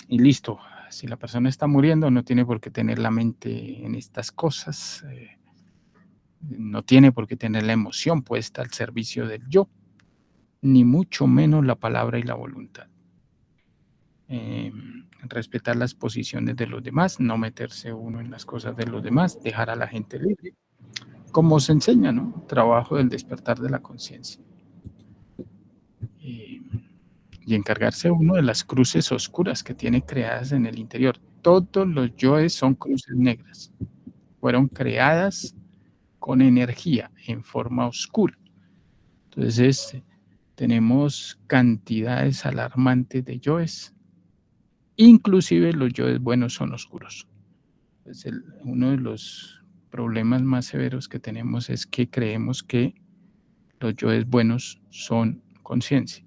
listo. Si la persona está muriendo, no tiene por qué tener la mente en estas cosas, no tiene por qué tener la emoción puesta al servicio del yo, ni mucho menos la palabra y la voluntad. Respetar las posiciones de los demás, no meterse uno en las cosas de los demás, dejar a la gente libre, como se enseña, ¿no? Trabajo del despertar de la conciencia. Y encargarse uno de las cruces oscuras que tiene creadas en el interior. Todos los yoes son cruces negras. Fueron creadas con energía en forma oscura. Entonces, tenemos cantidades alarmantes de yoes. Inclusive los yoes buenos son oscuros. Entonces, uno de los problemas más severos que tenemos es que creemos que los yoes buenos son conciencia.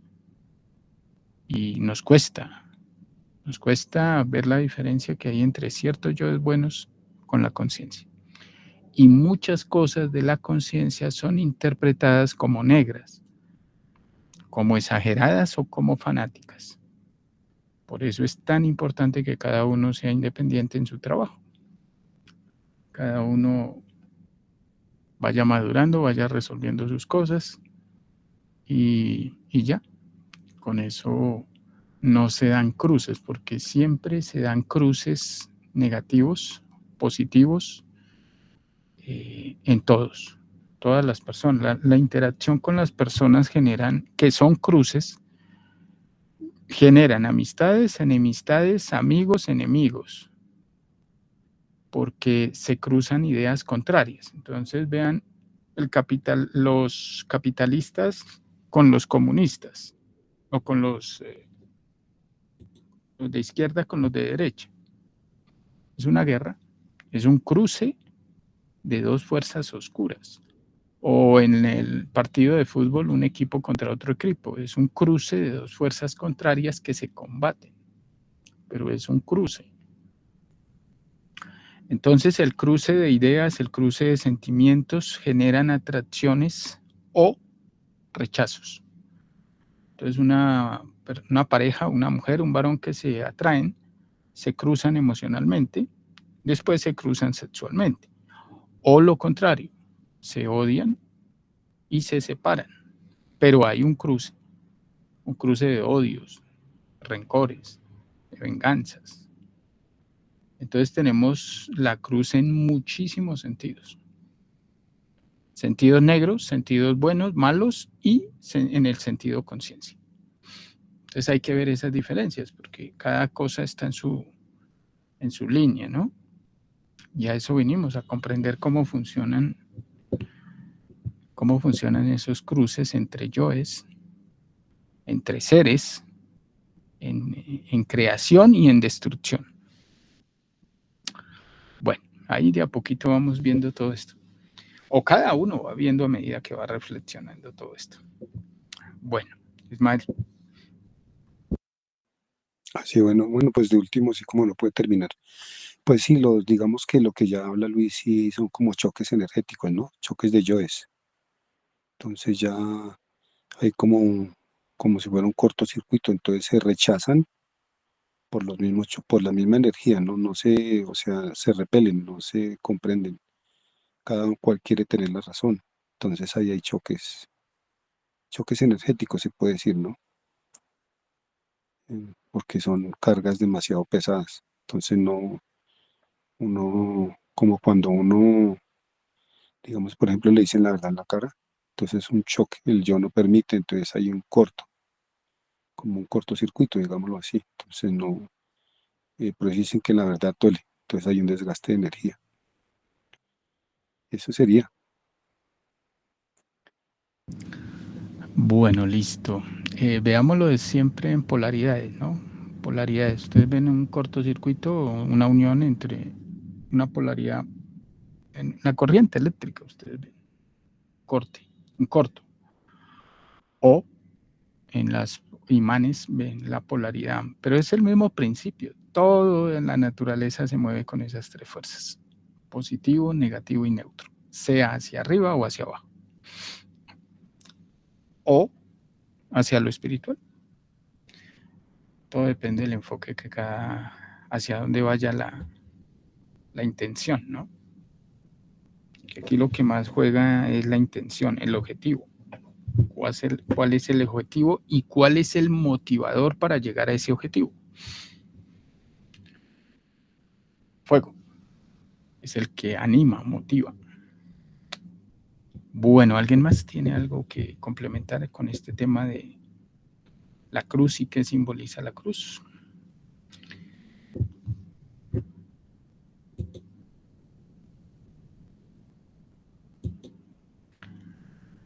Y nos cuesta ver la diferencia que hay entre ciertos yoes buenos con la conciencia. Y muchas cosas de la conciencia son interpretadas como negras, como exageradas o como fanáticas. Por eso es tan importante que cada uno sea independiente en su trabajo. Cada uno vaya madurando, vaya resolviendo sus cosas y ya. Con eso no se dan cruces, porque siempre se dan cruces negativos, positivos, en todas las personas. La interacción con las personas que son cruces, generan amistades, enemistades, amigos, enemigos, porque se cruzan ideas contrarias. Entonces vean los capitalistas con los comunistas, o con los de izquierda con los de derecha. Es una guerra, es un cruce de dos fuerzas oscuras. O en el partido de fútbol, un equipo contra otro equipo. Es un cruce de dos fuerzas contrarias que se combaten, pero es un cruce. Entonces, el cruce de ideas, el cruce de sentimientos generan atracciones o rechazos. Entonces, una pareja, una mujer, un varón que se atraen, se cruzan emocionalmente, después se cruzan sexualmente. O lo contrario, se odian y se separan. Pero hay un cruce de odios, rencores, de venganzas. Entonces tenemos la cruz en muchísimos sentidos. Sentidos negros, sentidos buenos, malos y en el sentido conciencia. Entonces hay que ver esas diferencias porque cada cosa está en su línea, ¿no? Y a eso vinimos, a comprender cómo funcionan esos cruces entre yoes, entre seres, en creación y en destrucción. Bueno, ahí de a poquito vamos viendo todo esto. O cada uno va viendo a medida que va reflexionando todo esto. Bueno, Ismael. Así, bueno, pues de último, sí, como no puede terminar. Pues sí, digamos que lo que ya habla Luis, sí son como choques energéticos, ¿no? Choques de yoes. Entonces ya hay como si fuera un cortocircuito, entonces se rechazan por la misma energía, ¿no? No se, o sea, se repelen, no se comprenden. Cada cual quiere tener la razón. Entonces ahí hay choques energéticos, se puede decir, ¿no? Porque son cargas demasiado pesadas. Entonces como cuando uno, digamos, por ejemplo, le dicen la verdad en la cara, entonces es un choque, el yo no permite, entonces hay un como un cortocircuito, digámoslo así. Entonces pero dicen que la verdad duele, entonces hay un desgaste de energía. Eso sería. Bueno, listo. Veámoslo de siempre en polaridades, ¿no? Polaridades. Ustedes ven un cortocircuito o una unión entre una polaridad en la corriente eléctrica, ustedes ven. Un corto. O en las imanes ven la polaridad. Pero es el mismo principio. Todo en la naturaleza se mueve con esas tres fuerzas. Positivo, negativo y neutro. Sea hacia arriba o hacia abajo. O hacia lo espiritual. Todo depende del enfoque que cada hacia dónde vaya la intención, ¿no? Que aquí lo que más juega es la intención, el objetivo. ¿Cuál es el objetivo y cuál es el motivador para llegar a ese objetivo? Fuego es el que anima, motiva. Bueno, ¿alguien más tiene algo que complementar con este tema de la cruz y qué simboliza la cruz?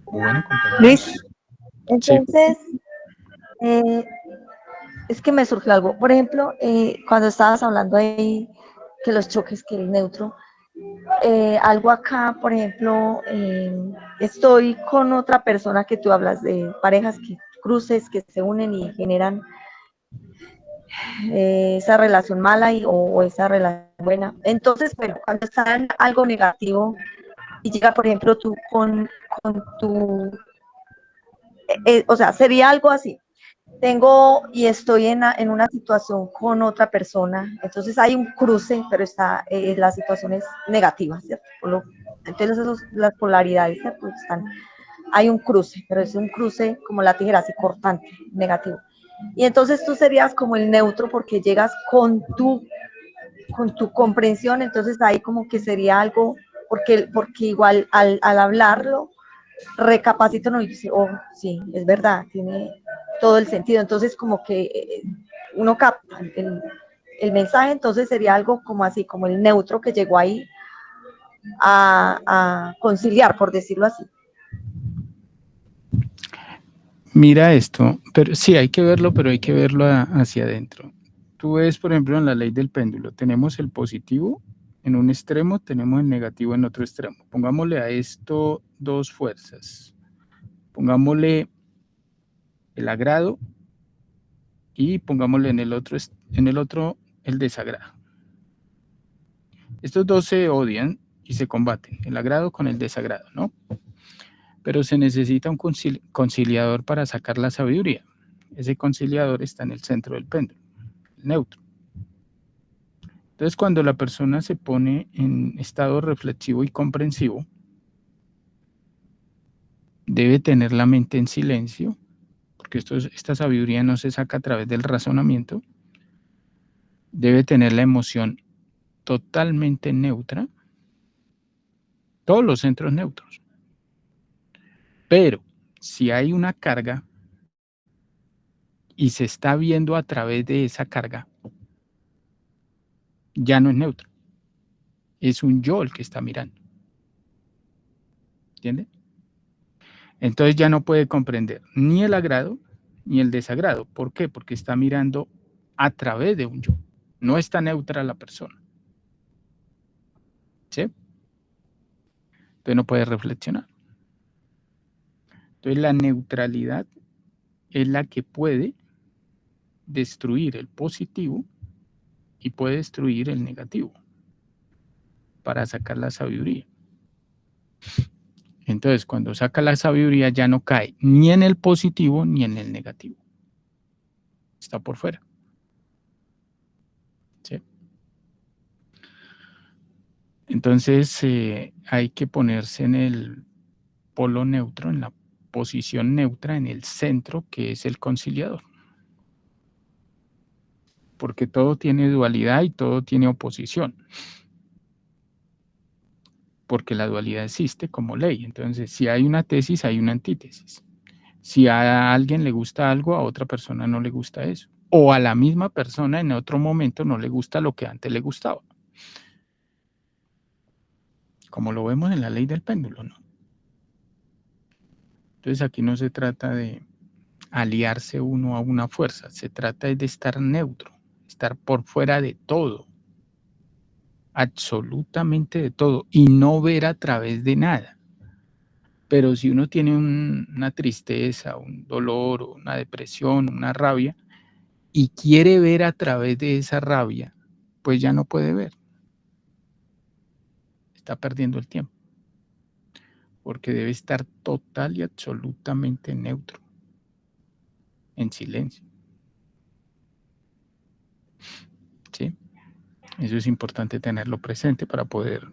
Bueno, compañeros. Luis, Sí. entonces, es que me surgió algo. Por ejemplo, cuando estabas hablando ahí que los choques, que el neutro, algo acá, por ejemplo, estoy con otra persona que tú hablas de parejas que cruces que se unen y generan esa relación mala o esa relación buena. Entonces, bueno, cuando está en algo negativo y llega, por ejemplo, tú con tu, o sea, sería algo así. Tengo y estoy en una situación con otra persona, entonces hay un cruce, pero está, la situación es negativa, ¿cierto? Entonces las polaridades, ¿cierto? Hay un cruce, pero es un cruce como la tijera, así cortante, negativo. Y entonces tú serías como el neutro porque llegas con tu comprensión, entonces ahí como que sería algo, porque igual al hablarlo, recapacito no, y dice, oh, sí, es verdad, tiene todo el sentido. Entonces, como que uno capta el mensaje, entonces sería algo como así, como el neutro que llegó ahí a conciliar, por decirlo así. Mira esto, pero sí hay que verlo, pero hay que verlo hacia adentro. Tú ves, por ejemplo, en la ley del péndulo, tenemos el positivo en un extremo, tenemos el negativo en otro extremo. Pongámosle a esto dos fuerzas. Pongámosle el agrado y pongámosle en el otro el desagrado. Estos dos se odian y se combaten, el agrado con el desagrado, ¿no? Pero se necesita un conciliador para sacar la sabiduría. Ese conciliador está en el centro del péndulo, el neutro. Entonces, cuando la persona se pone en estado reflexivo y comprensivo, debe tener la mente en silencio, porque esta sabiduría no se saca a través del razonamiento. Debe tener la emoción totalmente neutra, todos los centros neutros. Pero si hay una carga y se está viendo a través de esa carga, ya no es neutro. Es un yo el que está mirando. ¿Entiende? Entonces ya no puede comprender ni el agrado ni el desagrado. ¿Por qué? Porque está mirando a través de un yo. No está neutra la persona. ¿Sí? Entonces no puede reflexionar. Entonces la neutralidad es la que puede destruir el positivo y puede destruir el negativo para sacar la sabiduría. Entonces, cuando saca la sabiduría ya no cae ni en el positivo ni en el negativo. Está por fuera. ¿Sí? Entonces, hay que ponerse en el polo neutro, en la posición neutra, en el centro, que es el conciliador. Porque todo tiene dualidad y todo tiene oposición. Porque la dualidad existe como ley. Entonces, si hay una tesis, hay una antítesis. Si a alguien le gusta algo, a otra persona no le gusta eso. O a la misma persona en otro momento no le gusta lo que antes le gustaba. Como lo vemos en la ley del péndulo, ¿no? Entonces aquí no se trata de aliarse uno a una fuerza, se trata de estar neutro, estar por fuera de todo, absolutamente de todo, y no ver a través de nada. Pero si uno tiene una tristeza, un dolor, una depresión, una rabia, y quiere ver a través de esa rabia, pues ya no puede ver. Está perdiendo el tiempo. Porque debe estar total y absolutamente neutro, en silencio. ¿Sí? Eso es importante tenerlo presente para poder,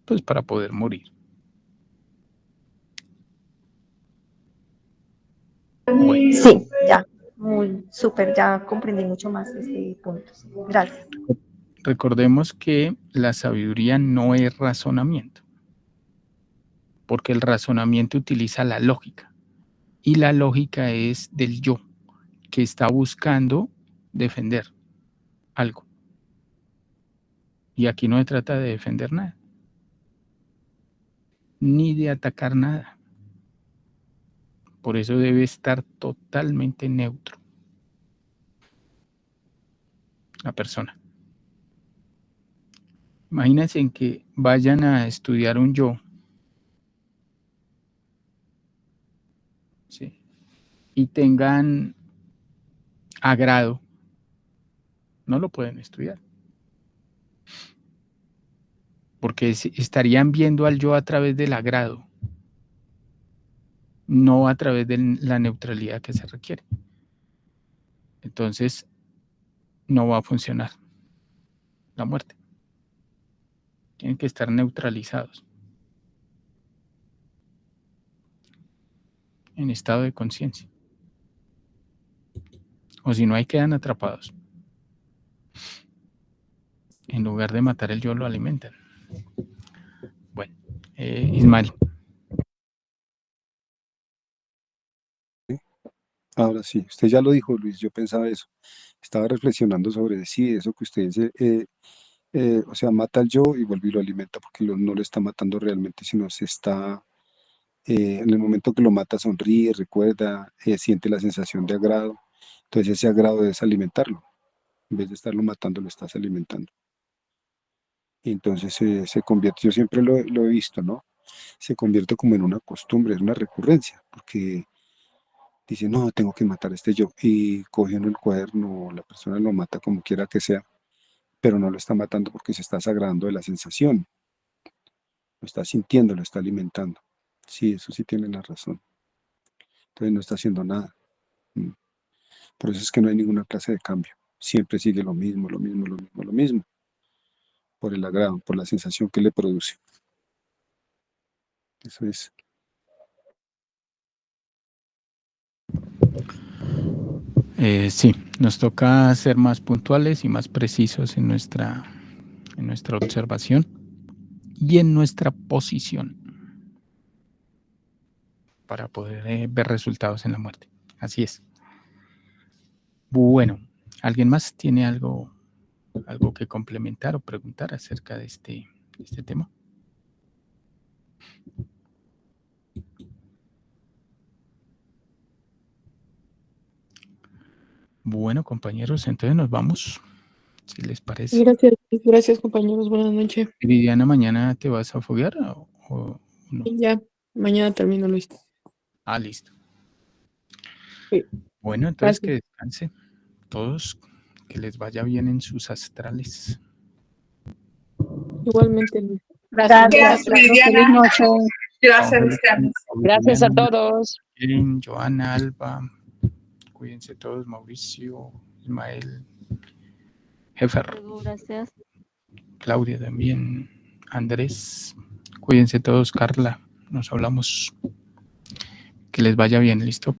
pues, para poder morir. Bueno, Sí, ya, muy súper, ya comprendí mucho más este punto. Gracias. recordemos que la sabiduría no es razonamiento, porque el razonamiento utiliza la lógica, y la lógica es del yo, que está buscando defender algo. Y aquí no se trata de defender nada, ni de atacar nada. Por eso debe estar totalmente neutro la persona. Imagínense en que vayan a estudiar un yo, ¿sí?, y tengan agrado, no lo pueden estudiar. Porque estarían viendo al yo a través del agrado, no a través de la neutralidad que se requiere. Entonces, no va a funcionar la muerte. Tienen que estar neutralizados en estado de conciencia. O si no, ahí quedan atrapados. En lugar de matar el yo, lo alimentan. Bueno, Ismael. Ahora sí, usted ya lo dijo, Luis, yo pensaba eso. Estaba reflexionando sobre sí, eso que usted dice, o sea, mata al yo y vuelve y lo alimenta, porque no lo está matando realmente, sino se está, en el momento que lo mata, sonríe, recuerda, siente la sensación de agrado. Entonces ese agrado es alimentarlo. En vez de estarlo matando, lo estás alimentando. Y entonces se convierte, yo siempre lo he visto, ¿no? Se convierte como en una costumbre, es una recurrencia, porque dice, no, tengo que matar a este yo. Y coge uno el cuaderno, la persona lo mata como quiera que sea, pero no lo está matando porque se está sagrando de la sensación. Lo está sintiendo, lo está alimentando. Sí, eso sí tiene la razón. Entonces no está haciendo nada. Mm. Por eso es que no hay ninguna clase de cambio. Siempre sigue lo mismo, lo mismo, lo mismo, lo mismo. Por el agrado, por la sensación que le produce. Eso es. Sí, nos toca ser más puntuales y más precisos en nuestra observación y en nuestra posición para poder ver resultados en la muerte. Así es. Bueno, ¿alguien más tiene algo que complementar o preguntar acerca de este tema? Bueno, compañeros, entonces nos vamos, si les parece. Gracias, compañeros. Buenas noches. Viridiana, ¿mañana te vas a foguear o no? Ya, mañana termino, Luis. Ah, listo. Sí. Bueno, entonces Gracias. que descansen todos, que les vaya bien en sus astrales. Igualmente, Luis. Gracias, Feliz noche. Gracias, Gracias a todos. Bien, Joana, Alba, cuídense todos, Mauricio, Ismael, Jefer, Gracias. Claudia también, Andrés, cuídense todos, Carla, nos hablamos, que les vaya bien, listo.